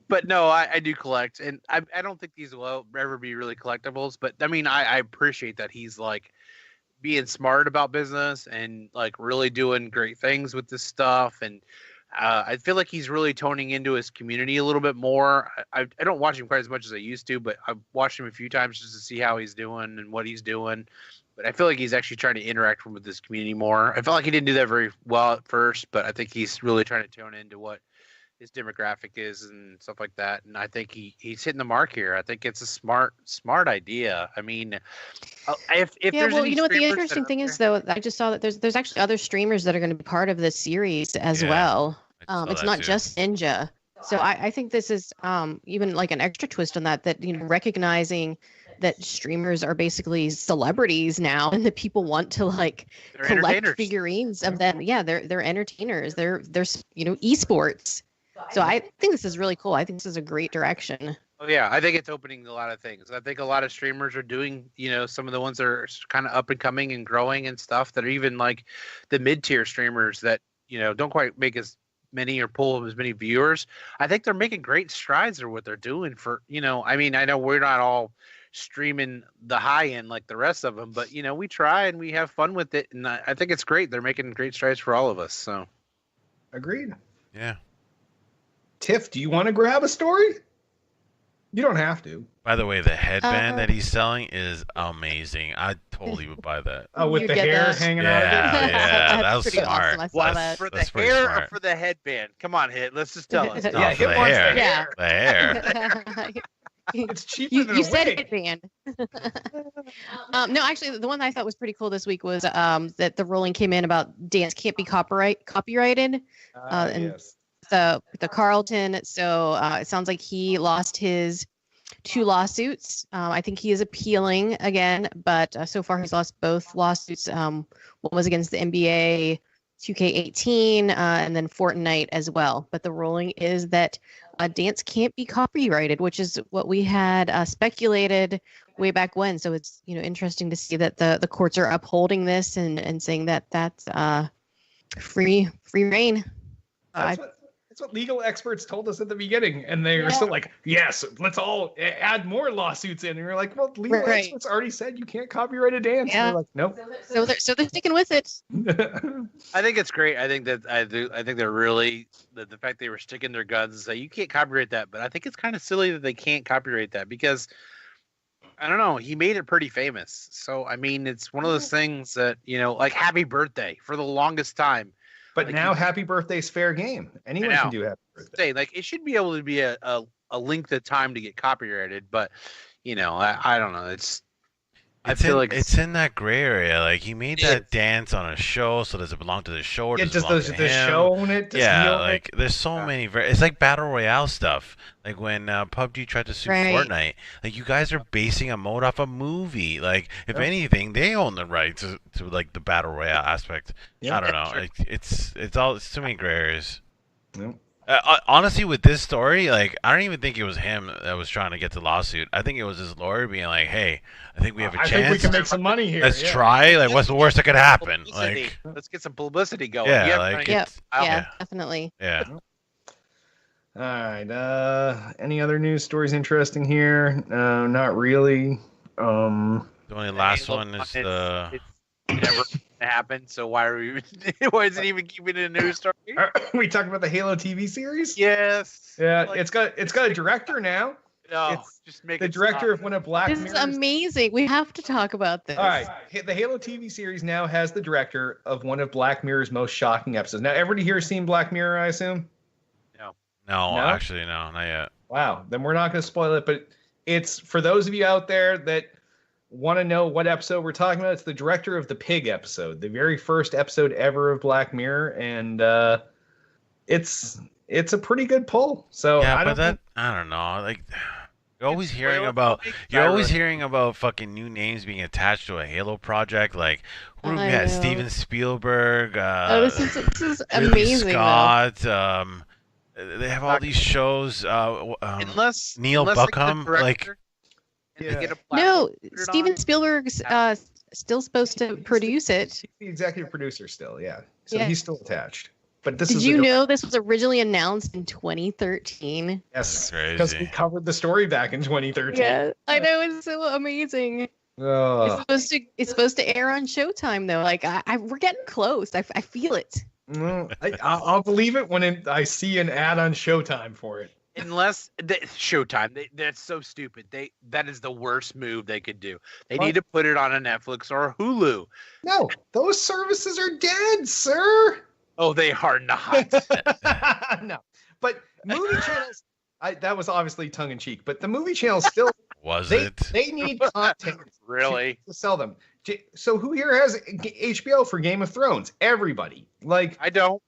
But no, I do collect, and I don't think these will ever be really collectibles. But I mean, I appreciate that he's like being smart about business and like really doing great things with this stuff. And I feel like he's really toning into his community a little bit more. I don't watch him quite as much as I used to, but I've watched him a few times just to see how he's doing and what he's doing. But I feel like he's actually trying to interact with this community more. I felt like he didn't do that very well at first, but I think he's really trying to tone into what his demographic is and stuff like that. And I think he's hitting the mark here. I think it's a smart idea. I mean, if there's any you know what the interesting thing is though, I just saw that there's actually other streamers that are going to be part of this series as well. It's not just Ninja. So I think this is even like an extra twist on that you know, recognizing that streamers are basically celebrities now and that people want to like collect figurines of them. Yeah, they're entertainers. They're you know, esports. So I think this is really cool. I think this is a great direction. Oh yeah, I think it's opening a lot of things. I think a lot of streamers are doing, you know, some of the ones that are kind of up and coming and growing and stuff that are even like the mid-tier streamers that, you know, don't quite make as many or pull as many viewers. I think they're making great strides in what they're doing for, you know, I mean, I know we're not all streaming the high end like the rest of them, but you know, we try and we have fun with it, and I think it's great. They're making great strides for all of us. So, agreed. Yeah. Tiff, do you want to grab a story? You don't have to. By the way, the headband that he's selling is amazing. I totally would buy that. Oh, with the hair hanging out of it? Yeah, that was smart. Awesome. I saw that. For the hair or for the headband? Come on, Hit. Let's just tell us. Yeah, Hit wants the hair. The hair. It's cheaper than you a said wig. headband. No, actually, the one I thought was pretty cool this week was that the ruling came in about dance can't be copyrighted. And Yes. the Carlton. So it sounds like he lost his 2 lawsuits. I think he is appealing again, but so far he's lost both lawsuits. One was against the NBA 2K18 and then Fortnite as well. But the ruling is that dance can't be copyrighted, which is what we had speculated way back when. So it's interesting to see that the courts are upholding this and saying that that's free reign. That's what legal experts told us at the beginning, and they were still like, "Yes, let's all add more lawsuits in." And you're like, "Well, legal experts already said you can't copyright a dance." Yeah. And they're like, "Nope." So they're sticking with it. I think it's great. I think they're really the fact they were sticking their guns and say you can't copyright that. But I think it's kind of silly that they can't copyright that because I don't know. He made it pretty famous. So I mean, it's one of those things that like Happy Birthday for the longest time. But now Happy Birthday's fair game. Anyone can do Happy Birthday. Like it should be able to be a length of time to get copyrighted, but I don't know. I feel like it's in that gray area. Like he made that dance on a show, so does it belong to the show? Or does the show own it? There's so many. It's like battle royale stuff. Like when PUBG tried to sue Fortnite. Like you guys are basing a mode off a movie. Like if anything, they own the rights to like the battle royale aspect. I don't know. Like, it's too many gray areas. Yep. Honestly, with this story, like I don't even think it was him that was trying to get the lawsuit. I think it was his lawyer being like, "Hey, I think we have a chance. I think we can make some money here. Let's try. Like, what's the worst that could happen? Like, let's get some publicity going." Yeah, definitely. Yeah. All right. Any other news stories interesting here? Not really. The only last one is it's never happened. So why is it even keeping it a news story? Are we talking about the Halo TV series? Yes. Yeah, it's got a director now. No, just make the director of one of Black Mirror's. This is amazing. We have to talk about this. All right, the Halo TV series now has the director of one of Black Mirror's most shocking episodes. Now, everybody here has seen Black Mirror, I assume? No, actually, no, not yet. Wow, then we're not going to spoil it, but it's for those of you out there that want to know what episode we're talking about. It's the director of the Pig episode, the very first episode ever of Black Mirror, and it's a pretty good pull. So I don't know. Like you're always hearing about fucking new names being attached to a Halo project. Like who do we have? Steven Spielberg. This is amazing. Scott. They have all these shows. Unless Neil Buckham, no, Steven Spielberg's still supposed to produce it. He's the executive producer still, so he's still attached. But did you know this was originally announced in 2013? Yes, because we covered the story back in 2013. Yeah, I know, it's so amazing. It's supposed to air on Showtime though. Like we're getting close. I feel it. I'll believe it when I see an ad on Showtime for it. Unless Showtime, that's so stupid. That is the worst move they could do. They need to put it on a Netflix or a Hulu. No, those services are dead, sir. Oh, they are not. No, but movie channels. That was obviously tongue in cheek, but the movie channels still They need content, really, to sell them. So who here has HBO for Game of Thrones? Everybody. Like I don't.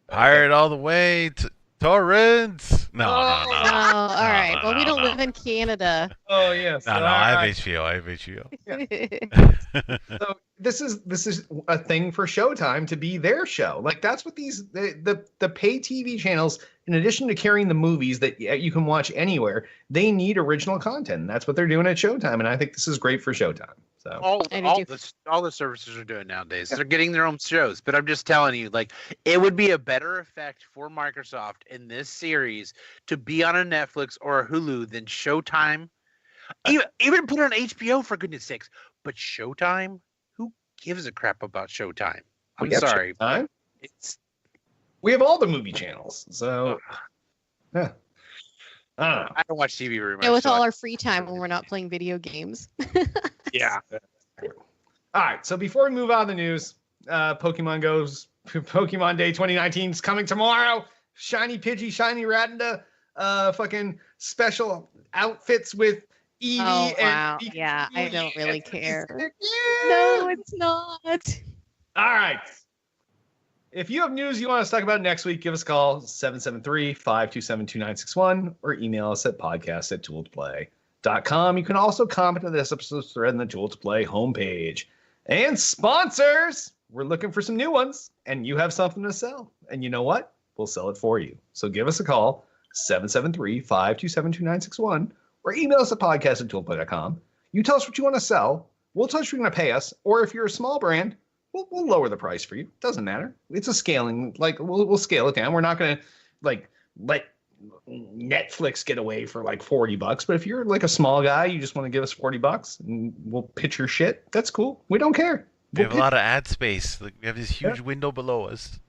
Pirate all the way to torrents. No. All right. Well, we don't live in Canada. Oh yes. No, I have HBO. Yeah. So this is a thing for Showtime to be their show. Like that's what the pay TV channels, in addition to carrying the movies that you can watch anywhere, they need original content. And that's what they're doing at Showtime, and I think this is great for Showtime. So all the services are doing nowadays. They're getting their own shows. But I'm just telling you, like, it would be a better effect for Microsoft in this series to be on a Netflix or a Hulu than Showtime. Even put it on HBO, for goodness sakes. But Showtime? Who gives a crap about Showtime? I'm sorry. Showtime? We have all the movie channels. So, yeah. I don't know. I don't watch TV very much. Yeah, with all our free time when we're not playing video games. Yeah. All right. So before we move on to the news, Pokemon Day 2019 is coming tomorrow. Shiny Pidgey, Shiny Rattata, fucking special outfits with Eevee. Oh, wow. And yeah, I don't really care. Yeah. No, it's not. All right. if you have news you want us to talk about next week, give us a call, 773-527-2961, or email us at podcast@tooledplay.com. You can also comment on this episode's thread in the Tool to Play homepage. And sponsors, we're looking for some new ones, and you have something to sell. And you know what? We'll sell it for you. So give us a call, 773-527-2961, or email us at podcast@tooledplay.com. You tell us what you want to sell. We'll tell us what you're going to pay us. Or if you're a small brand, we'll lower the price for you. Doesn't matter. It's a scaling. Like, we'll scale it down. We're not going to, like, let Netflix get away for like $40. But if you're like a small guy, you just want to give us $40 and we'll pitch your shit. That's cool. We don't care. We have a lot of ad space. Like, we have this huge window below us.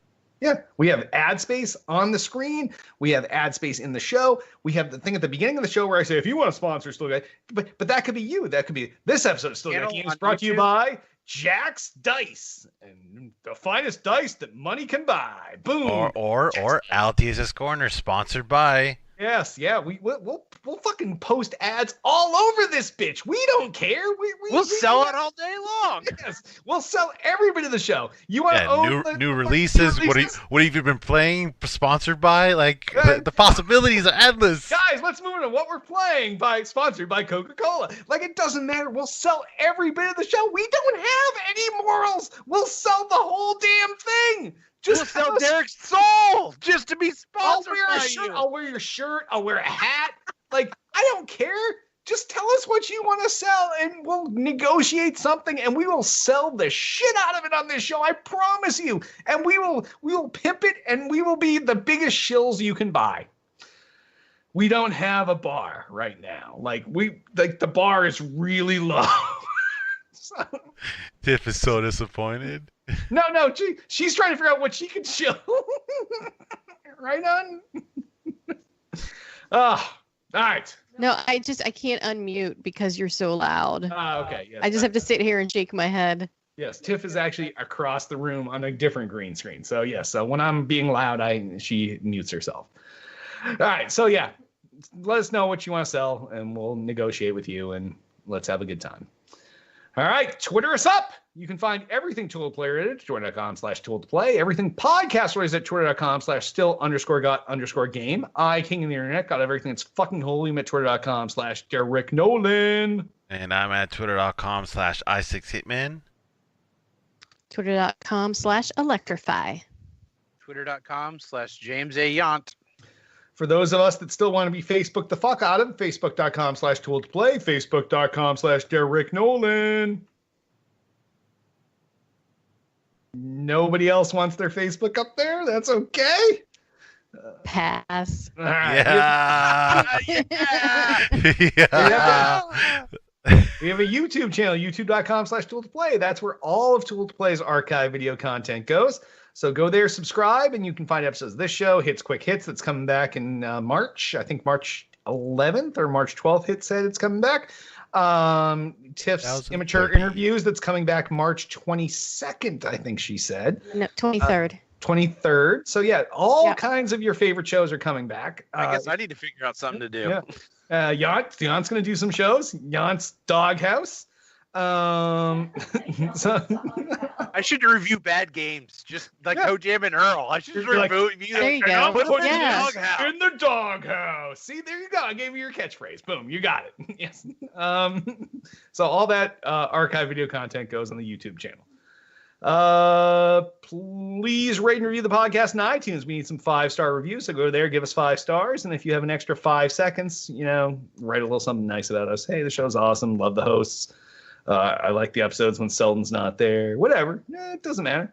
Yeah, we have ad space on the screen. We have ad space in the show. We have the thing at the beginning of the show where I say, if you want to sponsor Still Guy, but that could be you. That could be this episode of Still Guy Games brought to you by Jack's Dice, and the finest dice that money can buy. Boom. Or Altius's Corner, sponsored by. Yes, yeah, we'll fucking post ads all over this bitch. We don't care. We'll sell it all day long. Yes, we'll sell every bit of the show. You want to own new releases? What have you been playing? Sponsored by? Like, the possibilities are endless. Guys, let's move on to what we're playing. Sponsored by Coca-Cola. Like, it doesn't matter. We'll sell every bit of the show. We don't have any morals. We'll sell the whole damn thing. We'll sell Derek's soul just to be sponsored by you. I'll wear your shirt. I'll wear a hat. Like, I don't care. Just tell us what you want to sell, and we'll negotiate something, and we will sell the shit out of it on this show. I promise you. And we will pimp it, and we will be the biggest shills you can buy. We don't have a bar right now. Like, the bar is really low. Tiff is so disappointed. No, she's trying to figure out what she can show. Right on. All right. No, I can't unmute because you're so loud. Okay. Yes, I just have to sit here and shake my head. Yes, Tiff is actually across the room on a different green screen. So yes, so when I'm being loud, she mutes herself. All right. So yeah, let us know what you want to sell, and we'll negotiate with you, and let's have a good time. All right, Twitter us up. You can find everything Tool to Play at twitter.com/Tool to Play. Everything podcast is at twitter.com/still_got_game. King of the internet, got everything that's fucking holy. I'm at twitter.com/Derek Nolan. And I'm at twitter.com/i6hitman. Twitter.com/electrify. Twitter.com/JamesAYaunt. For those of us that still want to be Facebook the fuck out of, facebook.com/Tool to Play, facebook.com/Derek Nolan. Nobody else wants their Facebook up there? That's okay. Pass. All right. Yeah. Yeah. We have a YouTube channel, youtube.com/Tool to Play. That's where all of Tool to Play's archive video content goes. So go there, subscribe, and you can find episodes of this show, Hits Quick Hits, that's coming back in March. I think March 11th or March 12th, Hit said it's coming back. Tiff's Immature Interviews, that's coming back March 22nd, I think she said. No, 23rd. 23rd. So yeah, all kinds of your favorite shows are coming back. I guess I need to figure out something to do. Yeah. Yaunt's going to do some shows. Yaunt's Doghouse. So I should review bad games, just like Kojam and Earl. I should review there you go. Put in the doghouse. See, there you go. I gave you your catchphrase. Boom, you got it. Yes. So all that archive video content goes on the YouTube channel. Please rate and review the podcast on iTunes. We need some 5-star reviews, so go there, give us 5 stars, and if you have an extra 5 seconds, write a little something nice about us. Hey, the show's awesome. Love the hosts. I like the episodes when Selden's not there. Whatever. It doesn't matter.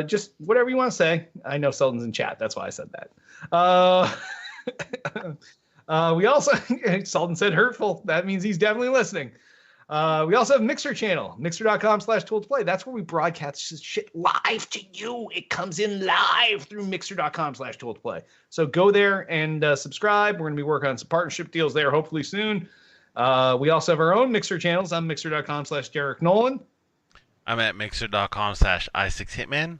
Just whatever you want to say. I know Selden's in chat. That's why I said that. We also, Selden said hurtful. That means he's definitely listening. We also have Mixer channel, mixer.com/Tool to Play. That's where we broadcast shit live to you. It comes in live through mixer.com/Tool to Play. So go there and subscribe. We're going to be working on some partnership deals there hopefully soon. We also have our own Mixer channels. I'm mixer.com/Derek Nolan. I'm at mixer.com/i6hitman.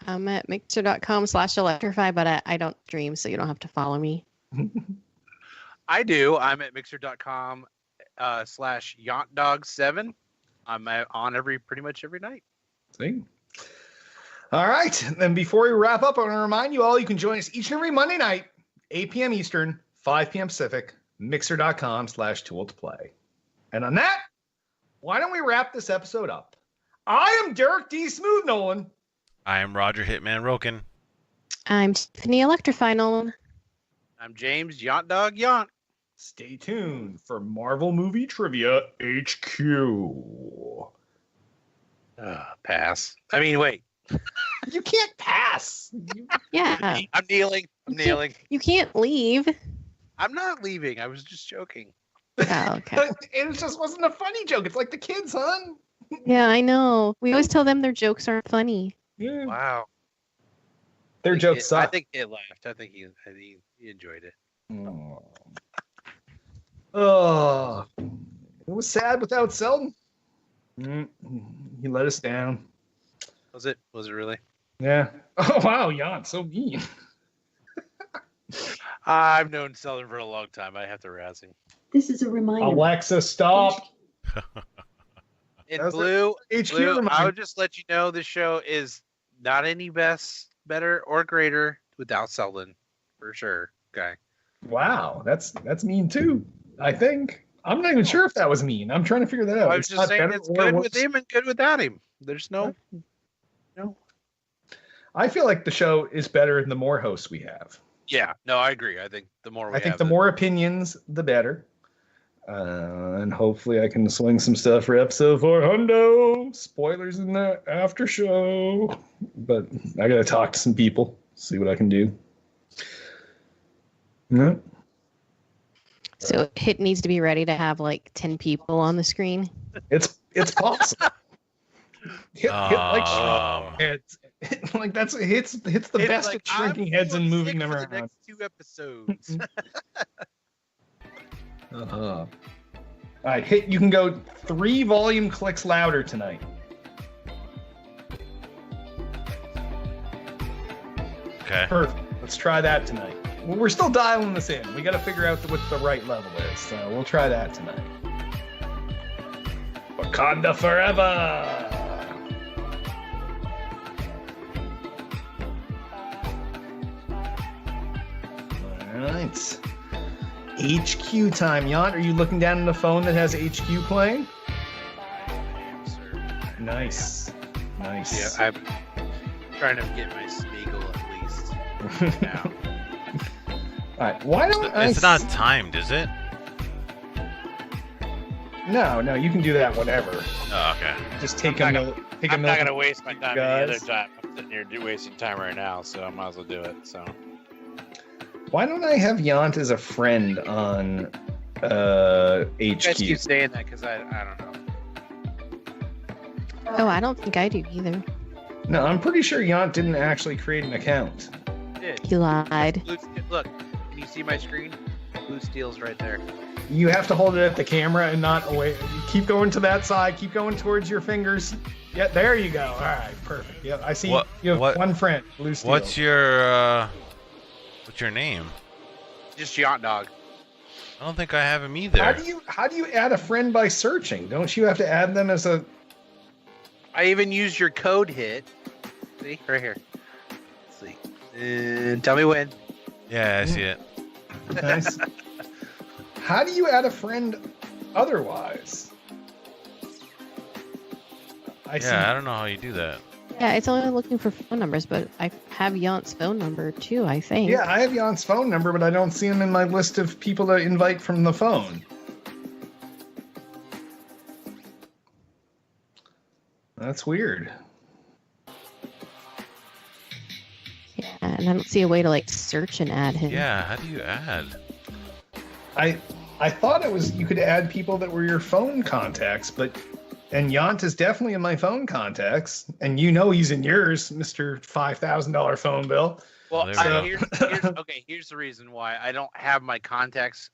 I'm at mixer.com/electrify, but I don't stream, so you don't have to follow me. I do. I'm at mixer.com/YauntDog7. I'm on pretty much every night. See? All right. Then before we wrap up, I want to remind you all you can join us each and every Monday night, 8 p.m. Eastern, 5 p.m. Pacific, mixer.com/tool2play. And on that, why don't we wrap this episode up? I am Derek D. Smooth Nolan. I am Roger Hitman Roken. I'm Tiffany Electrify Nolan. I'm James Yont Dog Yont. Stay tuned for Marvel Movie Trivia HQ. Pass. I mean, wait. You can't pass. Yeah. I'm kneeling. I'm kneeling. You can't leave. I'm not leaving. I was just joking. Oh, okay. It just wasn't a funny joke. It's like the kids, hon. Yeah, I know. We always tell them their jokes aren't funny. Yeah. Wow. Their jokes suck. I think he laughed. I think he enjoyed it. Oh, it was sad without Selden. He let us down. Was it? Was it really? Yeah. Oh wow, Jan, so mean. I've known Selden for a long time. I have to razz him. This is a reminder. Alexa, stop. In blue, HQ Blue, I would just let you know this show is not any better or greater without Selden, for sure. Okay. Wow, that's mean too. I think I'm not even sure if that was mean. I'm trying to figure that out. I was just saying it's good with him and good without him. There's no. I feel like the show is better the more hosts we have. Yeah, no, I agree. I think the more the more opinions, the better. And hopefully I can swing some stuff for episode 400. Spoilers in the after show. But I got to talk to some people, see what I can do. Yeah. So Hit needs to be ready to have like 10 people on the screen. It's possible. hit like heads. Like hits the best like, at shrinking heads and moving them around. The next 2 episodes. All right, Hit. You can go 3 volume clicks louder tonight. Okay. Perfect. Let's try that tonight. Well, we're still dialing this in. We got to figure out what the right level is. So we'll try that tonight. Wakanda forever. All right. HQ time. Yont, are you looking down on the phone that has HQ playing? Nice. Yeah, I'm trying to get my Smeagol at least. Now. All right. Why don't It's not timed, is it? No, you can do that whenever. Oh, okay. Just take I'm a not minute. I'm not gonna waste my time any guys. other time. I'm sitting here wasting time right now, so I might as well do it. So Why don't I have Yont as a friend on You guys HQ? keep saying that because I don't know. Oh, I don't think I do either. No, I'm pretty sure Yont didn't actually create an account. He lied. Look, can you see my screen? Blue Steel's right there. You have to hold it at the camera and not away. You keep going to that side. Keep going towards your fingers. Yeah, there you go. All right, perfect. Yeah, I see. You have one friend, Blue Steel. What's your name? Just Yont Dog. I don't think I have him either. How do you add a friend by searching? Don't you have to add them as a? I even used your code hit. See right here. Let's see. And tell me when. Yeah, I see it. Nice. How do you add a friend otherwise? I don't know how you do that. Yeah, it's only looking for phone numbers, but I have Yont's phone number too, I think. Yeah, I have Yont's phone number, but I don't see him in my list of people to invite from the phone. That's weird. Yeah, and I don't see a way to like search and add him. Yeah, how do you add? I thought it was you could add people that were your phone contacts, and Yont is definitely in my phone contacts, and you know he's in yours, Mr. $5,000 phone bill. Well, So- here's the reason why I don't have my contacts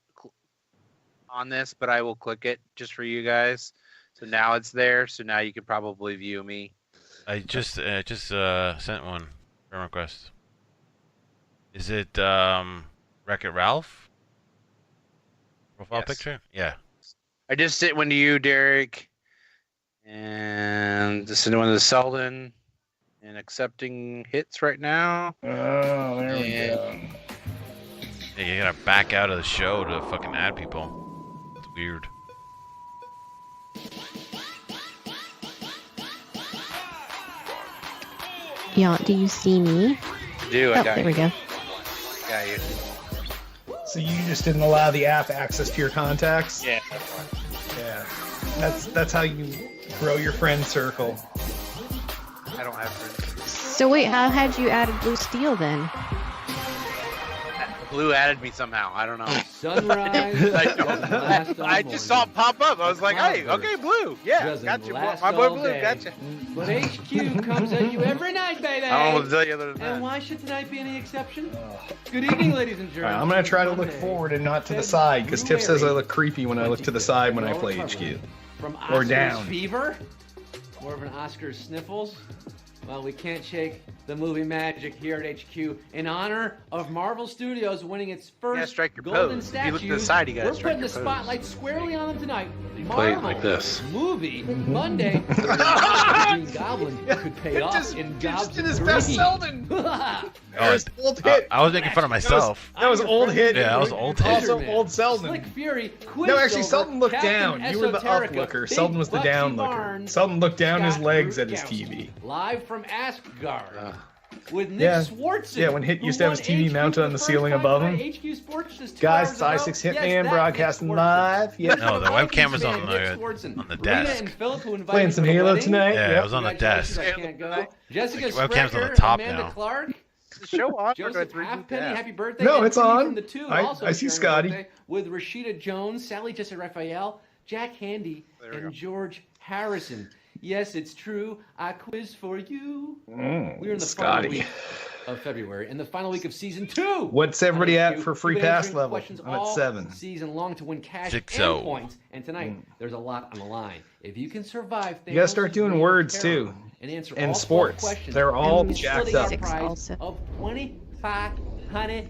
on this, but I will click it just for you guys. So now it's there. So now you can probably view me. I just sent one friend request. Is it Wreck-It Ralph? Profile Yes. picture? Yeah. I just sent one to you, Derek, and just sent one to Selden. and accepting hits right now. Oh, there we go. Hey, you gotta back out of the show to fucking add people. It's weird. Yeah, do you see me? I Oh, got there you. we go. Got you. So you just didn't allow the app access to your contacts? Yeah. Yeah. That's how you grow your friend circle. I don't have friends. So wait, how had you added Blue Steel then? Blue added me somehow. I don't know. Sunrise. I just saw it pop up. I was like, hey, okay, Blue. Yeah, Doesn't got you. last My boy all Blue, day. gotcha. But HQ comes at you every night, baby. I don't know what to tell you other than And that. why should tonight be any exception? Good evening, ladies and All gentlemen. right, I'm gonna try to look forward and not to the side, because Tiff says I look creepy when I look to the side when I play HQ. From Or Oscars down. fever? More of an Oscars sniffles? Well, we can't shake the movie magic here at HQ in honor of Marvel Studios winning its Yeah, first strike your golden pose. If statue. you look to the side, you gotta We're strike putting the your pose. spotlight squarely on them tonight. play it Marvel like this. Movie Monday. Green Goblin could pay off in Gob's Green. Selden. Oh, Old hit. I was making fun of myself. That was old hit. Yeah, that was old hit. Also old Selden. Slick Fury, No, actually, Quicksilver, Selden looked Captain down. You were the Esoterica, up looker. Big Selden was the Bucksy down looker. Barnes, Selden looked down his Scott legs at his Rudkowski. TV. Live from Asgard. With Nick Yeah. Swardson. Yeah, when Hit who used to have his won TV HQ mounted for on the first ceiling time above tonight. him. HQ Sports just 2 Guys, hours it's ago. I6 Yes, Hitman that broadcasting Nick live. Yep. No, the webcam was on Nick the Swardson. on the Rita desk. and Philip, who invited Playing me some to the Halo wedding. tonight. Yeah, Yep. it was on the desk. Congratulations, I can't go. Jessica The webcam's on the Sprecher, top Amanda now. Clark, The show on. Or do I Joseph three Halfpenny, yeah. happy birthday. No, and it's Penny on. From the two, I also see sharing her Scotty. birthday With Rashida Jones, Sally Jessica Raphael, Jack Handy, There we and go. George Harrison. Yes, it's true. I quiz for you. We're in the Scotty. final week of February, in the final week of season 2. What's everybody on at HQ. for free We've been pass answering level? questions I'm at all 7. Season long to win cash 6-0. and points. And tonight, there's a lot on the line. If you can survive, You gotta start Thanos' doing reign of words, terror too. and answer And all 12 sports. questions, They're all you'll be jacked splitting up. our Six prize also. of $2,500.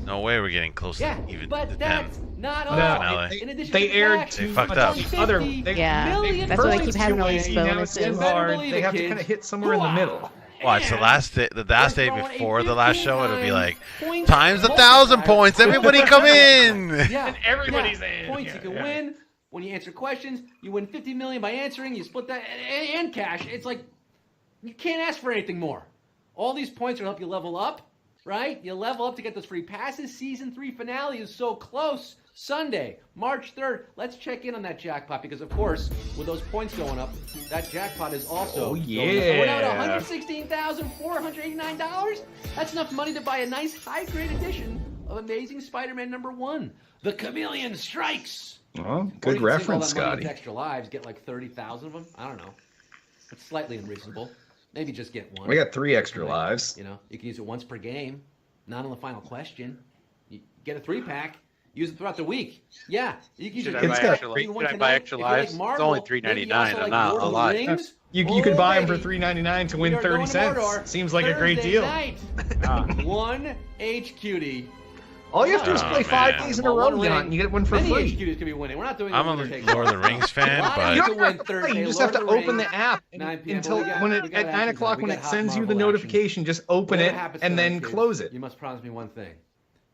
No way we're getting close Yeah, to even but the that's 10. not No, all. finale. In addition They to aired that, They fucked up. Other, Yeah, million that's what I keep points having to all win. these Now it's bonuses. too hard. Believe They it, have to kids. kind of hit somewhere in the middle. Watch the last day We're throwing before a the last show. It'll be 15 like points times multiplier. 1,000 points. Everybody come in. Yeah, And everybody's yeah. in. Points Yeah, you can yeah. win when you answer questions. You win 50 million by answering. You split that and cash. It's like you can't ask for anything more. All these points are to help you level up, right? You level up to get those free passes. Season 3 finale is so close. Sunday, March 3rd. Let's check in on that jackpot because, of course, with those points going up, that jackpot is also going up. We're now at $116,489. That's enough money to buy a nice high-grade edition of Amazing Spider-Man #1. The Chameleon Strikes. Oh, Or good you can sink all reference, that money Scotty. into Extra Lives, get like 30,000 of them. I don't know. It's slightly unreasonable. Maybe just get one. We got 3 extra lives. You know, you can use it once per game, not on the final question. You get a 3-pack, use it throughout the week. Yeah, you can use Should it. I buy It's got- extra lives? Should I buy extra lives? It's Marvel, only maybe $3.99. also I'm like not Lord a of the lot. Rings. You could Oh, buy them for baby. $3.99 to We win are going 30 to Mordor cents. Seems like a great Thursday deal. night. Ah. One HQD. All you have to do is Oh, play 5 man. days in a row, One Yacht, ring. and you get one for Many free. HQDs could be winning. We're not doing I'm a winner take Lord of the Rings fan, Live but You to don't win have to play. Thursday, You just Lord have to of the open the Rings, app 9 p.m. until We got at action 9 o'clock tonight. when We it got hot sends you the Marvel action. notification. Just open Whatever it happens and tonight, then kids, close it. You must promise me one thing: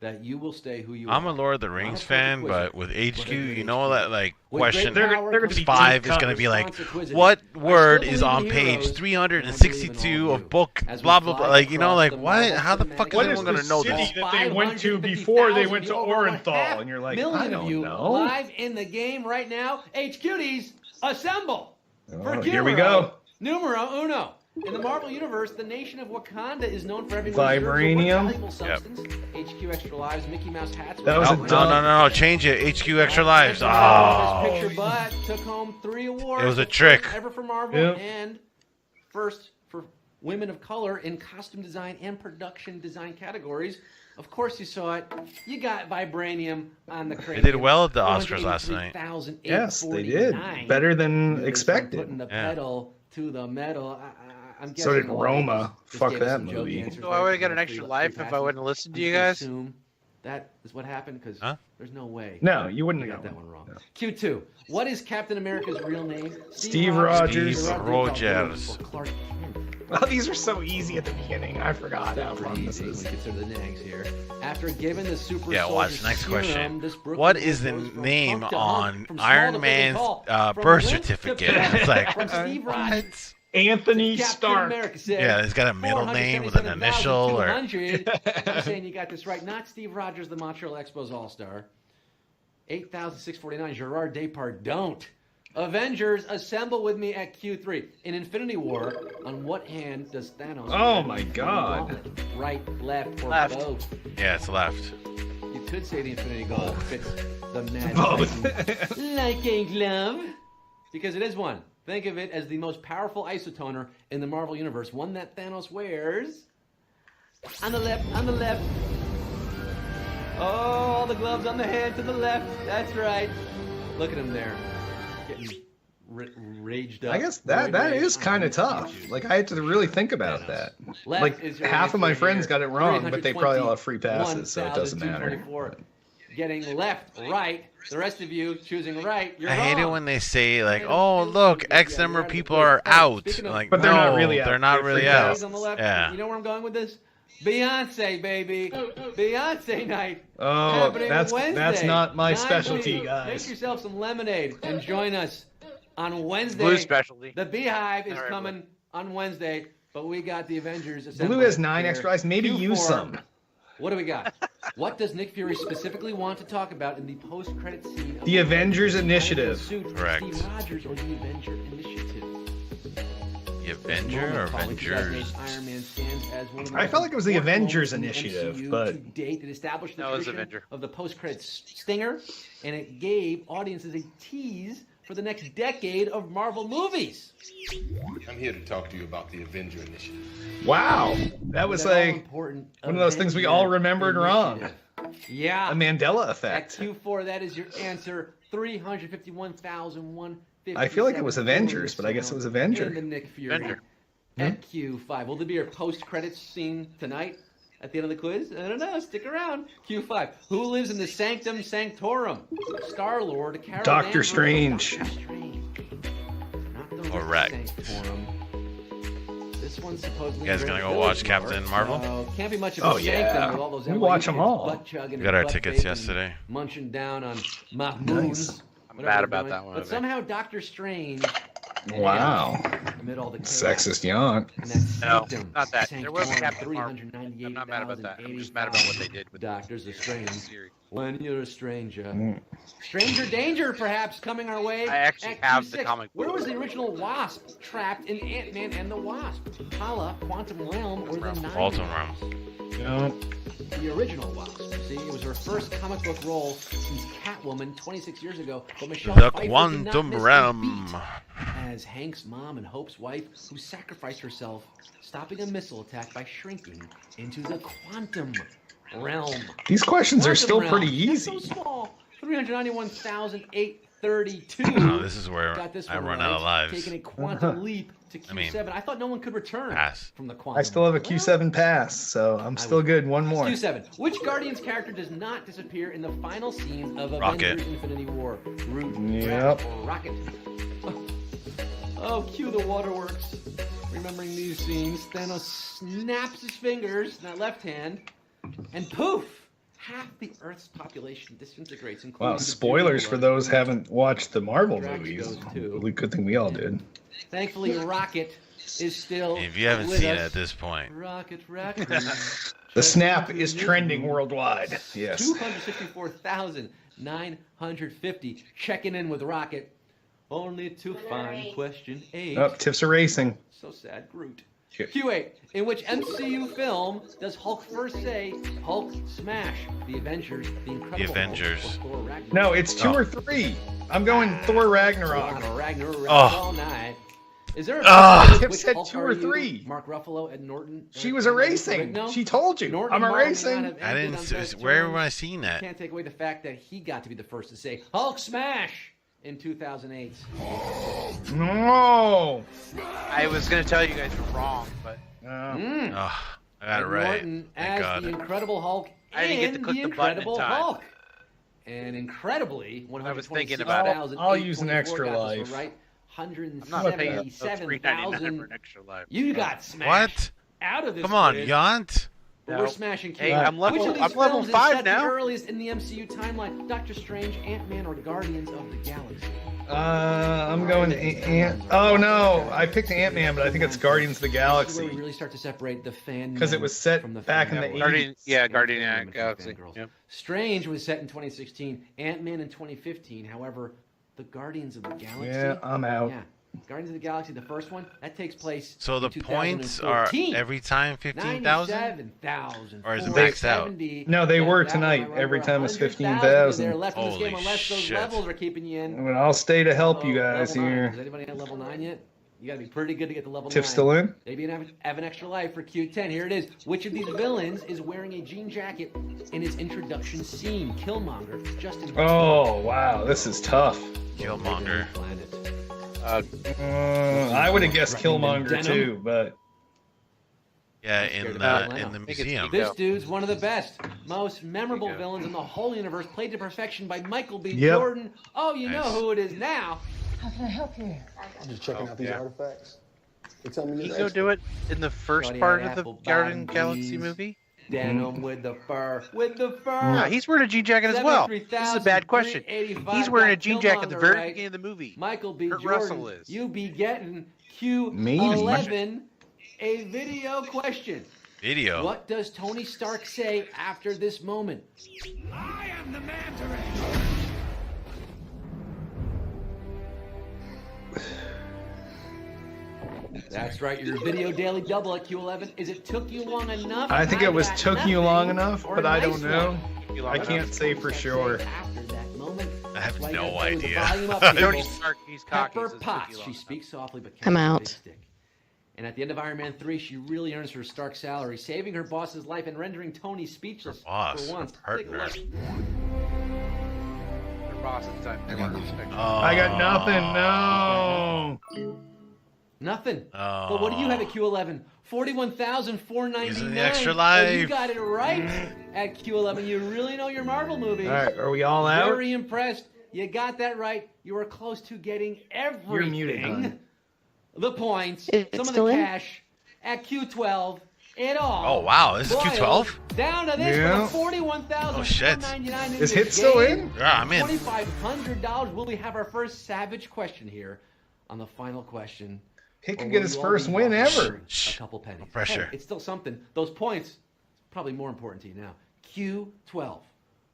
that you will stay who you I'm are. a Lord of the Rings Not a fan, quiz but it. with But HQ, a good you know HQ. that like With question great They're power gonna comes be 5 deep is gonna be like, response to quizzes. what I word still is believe on in page heroes, and I 362 believe in all of you. book As we blah blah fly blah? Like you know, across like the what? Marvel How the fuck is Cinematic anyone gonna know city this? that they went to before they went to 550,000 Orenthal? And you're like, million I of don't you know. live in the game right now. HQDs, assemble! For Oh, here we Gilmero, go. Numero uno. In the Marvel Universe, the nation of Wakanda is known for having Vibranium. valuable substance. HQ Extra Lives, Mickey Mouse hats. That was No, a no, dumb- no, change it. HQ Extra Lives. Best Oh, Picture, but took home 3 awards. It was a the first trick. Ever for Marvel Yep. and first for women of color in costume design and production design categories. Of course, you saw it. You got Vibranium on the crate. They did well at the Oscars last night. Yes, they did. Better than Putting expected. the Yeah. pedal to the metal. I'm So guessing did a lot of Roma. people just Fuck gave us that some joke movie. answers So I would've got for an extra free life if I passes. wouldn't have listened to I'm you just gonna guys. assume that is what happened because Huh? there's no way. No, you wouldn't You have got got that one wrong. No. Q2. What is Captain America's real name? Steve Rogers. Steve Rogers. Or Clark Kent. Well, these are so easy at the beginning. I forgot how fun this is. Consider the nags here. After giving the super Yeah, watch. soldier Next serum, question. this Brooklyn What is the goes from name punk to on hunk, from small Iron to big Man's call, from birth limp to certificate? fat, It's like, from Steve Rogers. Anthony Captain Stark. America said, yeah, it's got a middle name with an initial or. 477,200. I'm saying you got this right. Not Steve Rogers, the Montreal Expos All-Star. 8,649. Gerard Depardieu. Avengers, assemble with me at Q3. In Infinity War, on what hand does Thanos? Oh my God. Right, left, or Left. both? Yeah, it's left. You could say the Infinity Gauntlet fits the Mad Both. Titan like a glove, because it is one. Think of it as the most powerful isotoner in the Marvel Universe, one that Thanos wears. On the left, on the left. Oh, all the gloves on the hand to the left. That's right. Look at him there, getting raged up. I guess that is kind of tough. Like, I had to really think about that. Left Like, is your half of my answer friends here. got it wrong, but they probably all have free passes, so it doesn't matter. 321,224. Getting left, right. The rest of you choosing right. You're I hate it wrong. when they say like, "Oh, look, X number of people are out." Like, But they're no, not really out. they're not They're really free out. passes. On the left. Yeah. You know where I'm going with this? Beyonce, baby. Beyonce night. Oh, happening that's Wednesday. not my 9 specialty, p.m. guys. Make yourself some lemonade and join us on Wednesday. Blue specialty. The Beehive is All right, coming on Wednesday, but we got the Avengers. Blue has 9 here. extra eyes. Maybe Q4. use some. What do we got? What does Nick Fury specifically want to talk about in the post-credit scene? Of The Avengers Initiative. Suit, Correct. Steve Rogers or the Avenger Initiative? The Avenger or Avengers? Iron Man stands as one of the I felt like it was the most important Avengers moments in the Initiative, MCU but- to date, it established the No, it was tradition Avenger. of the post-credit stinger, and it gave audiences a tease for the next decade of Marvel movies. I'm here to talk to you about the Avenger Initiative. Wow. That was like one of those things we all remembered wrong. Yeah. a Mandela At effect. Q4, that is your answer. 351,150. I feel like it was Avengers, but I guess it was Avenger. And the Nick Fury. Avenger. At Q5. Will there be a post-credits scene tonight at the end of the quiz? I don't know. Stick around. Q5. Who lives in the Sanctum Sanctorum? Star-Lord, Carol Doctor Danvers, Strange. Doctor Strange. Not the Correct. Sanctorum. This one's supposedly. You guys gonna go watch Captain Marvel? Can't be much of a Oh, yeah. sanctum with all those We NYU watch 'em kids all. butt-chugging We and got our butt tickets baiting, yesterday. munching down on mahmoons. Nice. I'm whatever mad they're about doing. that one. But somehow Doctor Strange. Wow. Amid all the chaos, Sexist yawn. and that No, sanctum, not that. There was Sanctorum, Captain Marvel. I'm not mad about that. I'm just mad about what they did with the Doctors of Strange. series. When you're a stranger. Mm. Stranger danger, perhaps, coming our way. I actually at have the Q6. comic Where book. was the original Wasp trapped in Ant-Man and the Wasp? Hala, Quantum Realm, or the Nine Quantum Realms? No. The original Wasp. See, it was her first comic book role since Catwoman 26 years ago. But Michelle The Pfeiffer did not Quantum miss a Realm. beat as Hank's mom and Hope's wife, who sacrificed herself, stopping a missile attack by shrinking into the Quantum Realm. These questions are Quantum still Realm. pretty That's easy. so small. 391,832. Oh, this is where Got this I one run right. out of lives. Taking a quantum leap to Q7. I mean, I thought no one could return pass. from the quantum. I still have a Well, Q7 pass, so I'm still good. One more. Q7. Which Guardians character does not disappear in the final scene of Rocket. Avengers Infinity War? Groot, Yep. Drax, or Rocket. Oh, cue the waterworks. Remembering these scenes, Thanos snaps his fingers, that left hand, and poof! Half the Earth's population disintegrates, including Wow, the spoilers for those who haven't watched the Marvel Drax movies. goes too. Really good thing we all did. Thankfully, Rocket is still If you haven't with seen it us. at this point, Rocket. The snap is trending worldwide. Yes. 264,950 checking in with Rocket. Only to find question 8. Oh, tips are racing. So sad, Groot. Yeah. Q8. In which MCU film does Hulk first say, Hulk smash the Avengers, the Incredible Avengers. Hulk, or Thor Ragnarok? No, it's 2 or 3. I'm going Thor Ragnarok. Thor Ragnarok Oh. all night. Is there a Tip which said Hulk 2 are or you? 3. Mark Ruffalo, Ed Norton. She was erasing. No? She told you. Norton I'm and Marvel may erasing. not have I ended didn't. on best Where terms. have I seen that? Can't take away the fact that he got to be the first to say Hulk smash in 2008. No. I was gonna tell you guys were wrong, but Oh, I got it Ed right. Norton Thank as God. the Incredible Hulk I didn't get to and click the the button in Incredible time. Hulk. And incredibly, I was thinking about it. I'll use an extra 126,824 got this life. one right. I'm not paying $3.99 for an extra life. You got smashed out of this. Come on, quiz. Yant. But we're smashing. Hey, I'm level. Which of I'm these level films is 5 set now. the earliest in the MCU timeline? Doctor Strange, Ant-Man, or Guardians of the Galaxy? I'm going to Ant. Oh no, I picked Ant-Man, but I think it's Guardians of the This is where Galaxy we really start to separate the fan because it was set from the back in the fan 80s. Guardian and the Galaxy. fangirls. Yep. Strange was set in 2016. Ant-Man in 2015. However, the Guardians of the Galaxy. Yeah, I'm out. Yeah, Guardians of the Galaxy, the first one, that takes place. So the in points are 2014. every time 15,000? 97,000. Or is it maxed out? No, they were tonight. Every time it's 15,000. They're left in this Holy game unless those shit. levels are keeping you in. Well, I'll stay to help you Level guys 9. here. Is anybody at level 9 yet? You gotta be pretty good to get to level 9. Tiff still in? Maybe have an extra life for Q10. Here it is. Which of these villains is wearing a jean jacket in his introduction scene? Killmonger, Justin. Oh wow, this is tough. Killmonger. I would have guessed Killmonger too, but Yeah, in the museum. This dude's one of the best, most memorable villains in the whole universe, played to perfection by Michael B. Yep. Jordan. Oh, you know Nice. who it is now. How can I help you? I'm just checking out these artifacts. They tell me Can you're you go the do it in the first Shorty part had of the apple Guardian bottom Galaxy jeans. movie? Denim with the fur. With the fur. Yeah, he's wearing a jean jacket as well. This is a bad question. 73,385 He's wearing a jean jacket at the Killmonger very right. beginning of the movie. Michael B. Kurt Jordan, Russell is. you be getting Maybe. Q11, a video question. Video. What does Tony Stark say after this moment? I am the Mandarin. That's right, your video daily double at Q11. Is it took you long enough? I think it was got took you nothing, long enough, or but a I nice don't know. one? I can't say for sure. After that moment, I have that's why you no gotta throw the idea. volume up, Tony people. Stark, he's cocky. Pepper so it's Potts. Cookie She Long. speaks softly but I'm carries a out. big stick. And at the end of Iron Man 3, she really earns her Stark salary, saving her boss's life and rendering Tony speechless Her boss, for once. her Take a partner. look. Their boss at the time. I got nothing. No. Nothing. Oh. But what do you have at Q11? 41,499. Using the extra Oh, you life. got it right at Q11. You really know your Marvel movies. All right, are we all out? Very impressed. You got that right. You were close to getting everything. You're muted, hon. The points, It's some of still the in? cash at Q12. It all. Oh, wow, this is boils Q12? Down to this Yeah. for the Oh, shit. $41,499. Is Hit still in? Yeah, I'm in. $2,500. Will we have our first savage question here on the final question? He Or could will get his you all first be win walking ever. away with A couple pennies. No pressure. Hey, it's still something. Those points, probably more important to you now. Q12.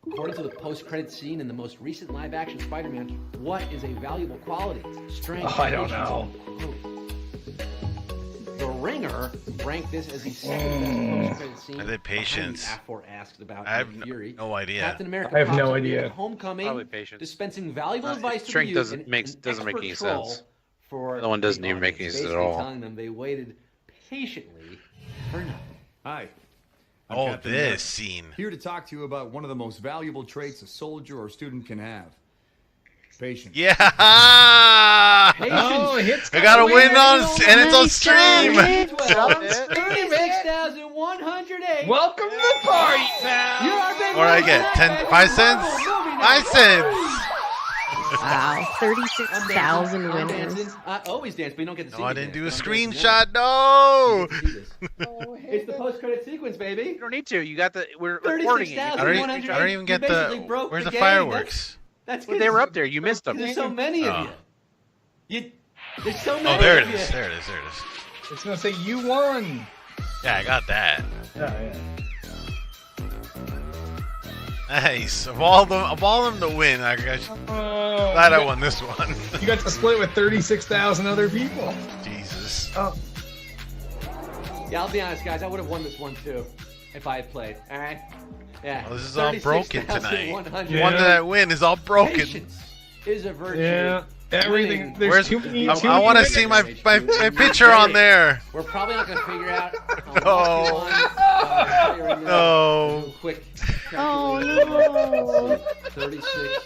According to the post-credit scene in the most recent live-action Spider-Man, what is a valuable quality? Strength. Oh, I don't patience, know. and hope. The Ringer ranked this as the second best post-credit scene. I did patience. behind the A4 asked about I have Nick Fury. no idea. Captain America I have pops no up idea. in Homecoming, Probably patience. dispensing valuable advice to the Strength youth doesn't and make- an doesn't make expert any troll sense. For The other one doesn't the even make audience, any sense at basically all. telling them they waited patiently for nothing. Hi. I'm Oh, Captain this America, scene. here to talk to you about one of the most valuable traits a soldier or student can have. Patience. Yeah! Oh, Hit's I got a win on, and it's on Nice stream! job, Hit. 36,108. Welcome to the party, pal. You're our big What did I winner get? tonight, 5 guys. cents? Marvel movie 5 night. cents! Wow, 36,000 I'm winners. dancing. I always dance, but you don't get to see No, I me didn't dance, do a but I'm dancing screenshot, now. no! You get to see this. It's the post-credit sequence, baby. You don't need to. You got the. We're recording it. I 36,000. don't even get You basically the. broke Where's the the game. fireworks? That's Well, they were up there. You missed them. There's so many of Oh. you. There's so many Oh, there it of is. you. There it is. There it is. It's gonna say you won. Yeah, I got that. Yeah. Nice. Of all them to win, I got. Oh, Glad I won this one. You got to split with 36,000 other people. Jesus. Oh, Yeah, I'll be honest, guys. I would have won this one too if I had played. All right. Yeah. Well, this is all broken tonight. 36,100. One that win is all broken. Patience is a virtue. yeah. Everything. Winning. There's Where's? too many. I want to see my picture on there. We're probably not going to figure out. No. No. Do a quick Oh, calculation. 36.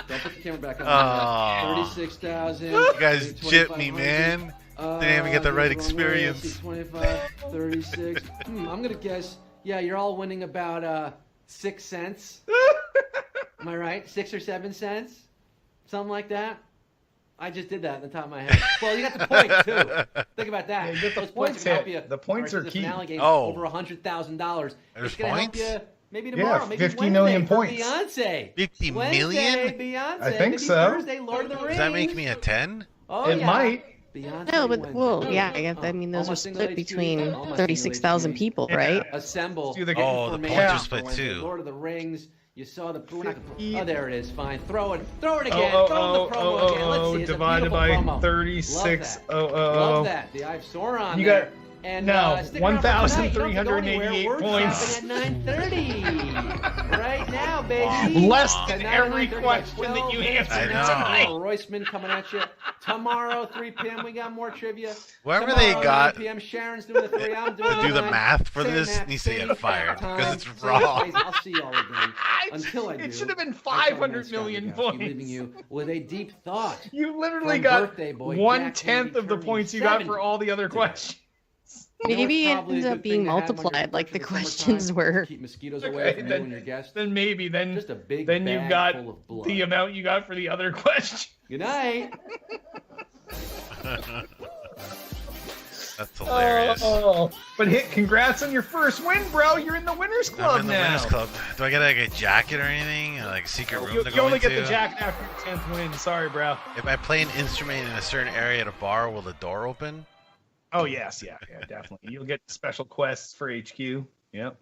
Don't put the camera back on. Aw. 36,000. You guys gypped me, man. Didn't even get the right Wrong way. Let's see, experience. 25, 36. I'm going to guess, yeah, you're all winning about 6 cents. Am I right? 6 or 7 cents? Something like that? I just did that on the top of my head. Well, you got the point too. Think about that. Yeah, you get the Those points can help hit. you. The points are key. Over $100,000. There's It's gonna points? help you maybe tomorrow. Yeah, maybe 50 Wednesday million for points. Beyonce. 50 Wednesday, million? Beyonce. I think maybe so. Thursday, Lord of the Rings. Does that make me a 10? Oh, It yeah. might. Beyonce No, but Wednesday. well, yeah, I mean those All my are single split HQs, between all my 36,000 single people, Yeah. right? Assemble. Do the- Oh, the information points are for split Wednesday. too. Lord of the Rings. You saw the. We're not gonna, 50. oh, there it is. Fine. Throw it again. Throw the promo again. Let's see. It's divided a by beautiful promo. 36. Love that. The I have Sauron You there. got- And no, stick around for tonight. You don't have to go 1,388 anywhere. We're points. dropping at 9:30 right now, baby. Less than Tonight at every 9:30, question that 12 you minutes answered from now, tonight. Royceman coming at you tomorrow, 3 p.m. We got more trivia. Whoever Tomorrow, they got 9 p.m. Sharon's doing the 3. I'm doing to do the 9. math for Same this app, needs to same get fired time, because it's same wrong. place. I'll see y'all again. Until I do. It should have been I'm 500 Scott million Rogowski, points. leaving you with a deep thought. You literally From got birthday boy Jack 1/10 of the Kennedy points you turning got for all the other questions. You know Maybe what's it probably ends a up good being thing to have on your multiplied like the refrigerator questions summertime? were. Keep mosquitoes away from you and your guests. Then maybe Just a big then bag you've got full of blood. the amount you got for the other question. Good night. That's hilarious. Oh, but congrats on your first win, bro. You're in the winners club I'm in the now. winners club. Do I get like a jacket or anything? Or, like a secret room You, to you go only into? get the jacket after your 10th win. Sorry, bro. If I play an instrument in a certain area at a bar, will the door open? Oh yes, yeah, definitely. You'll get special quests for HQ. Yep.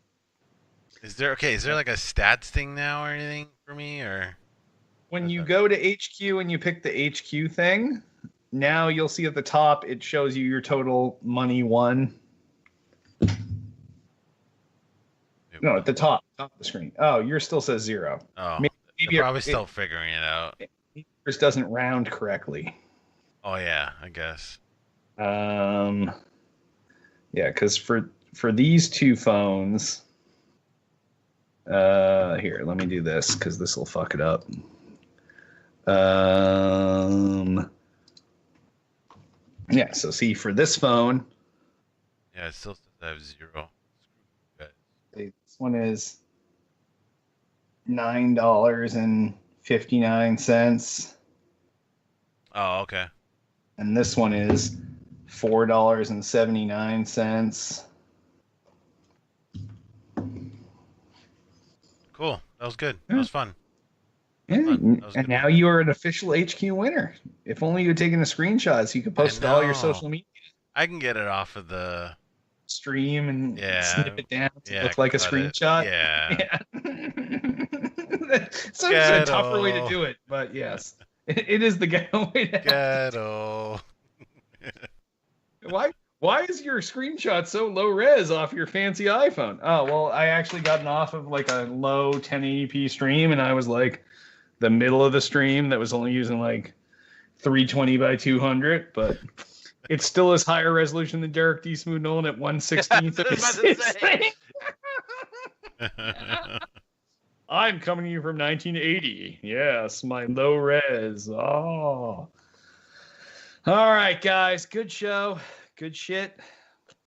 Is there like a stats thing now or anything for me or? When you go to HQ and you pick the HQ thing, now you'll see at the top it shows you your total money won. No, at the top of the screen. Oh, yours still says 0. Oh, maybe they're probably still figuring it out. Yours doesn't round correctly. Oh yeah, I guess. Yeah, because for these two phones, here, let me do this because this will fuck it up. Yeah, so see for this phone, Yeah, it still says I have 0. this one is $9.59, Oh, okay. and this one is $4.79. Cool. That was good. That was fun. Yeah, That was and good. now you are an official HQ winner. If only you had taken a screenshot so you could post it to all your know. social media I can get it off of the. stream and Yeah. snip it down to Yeah, look like a cut it. screenshot. Yeah. So it's a tougher Ghetto. way to do it, but yes, it is the ghetto way to. Ghetto. Why is your screenshot so low res off your fancy iPhone? Oh well, I actually got it off of like a low 1080p stream, and I was like the middle of the stream that was only using like 320 by 200, but it still is higher resolution than Derek D. Smooth Nolan at 1/16th of his thing. I'm coming to you from 1980. Yes, my low res. Oh. All right, guys. Good show. Good shit.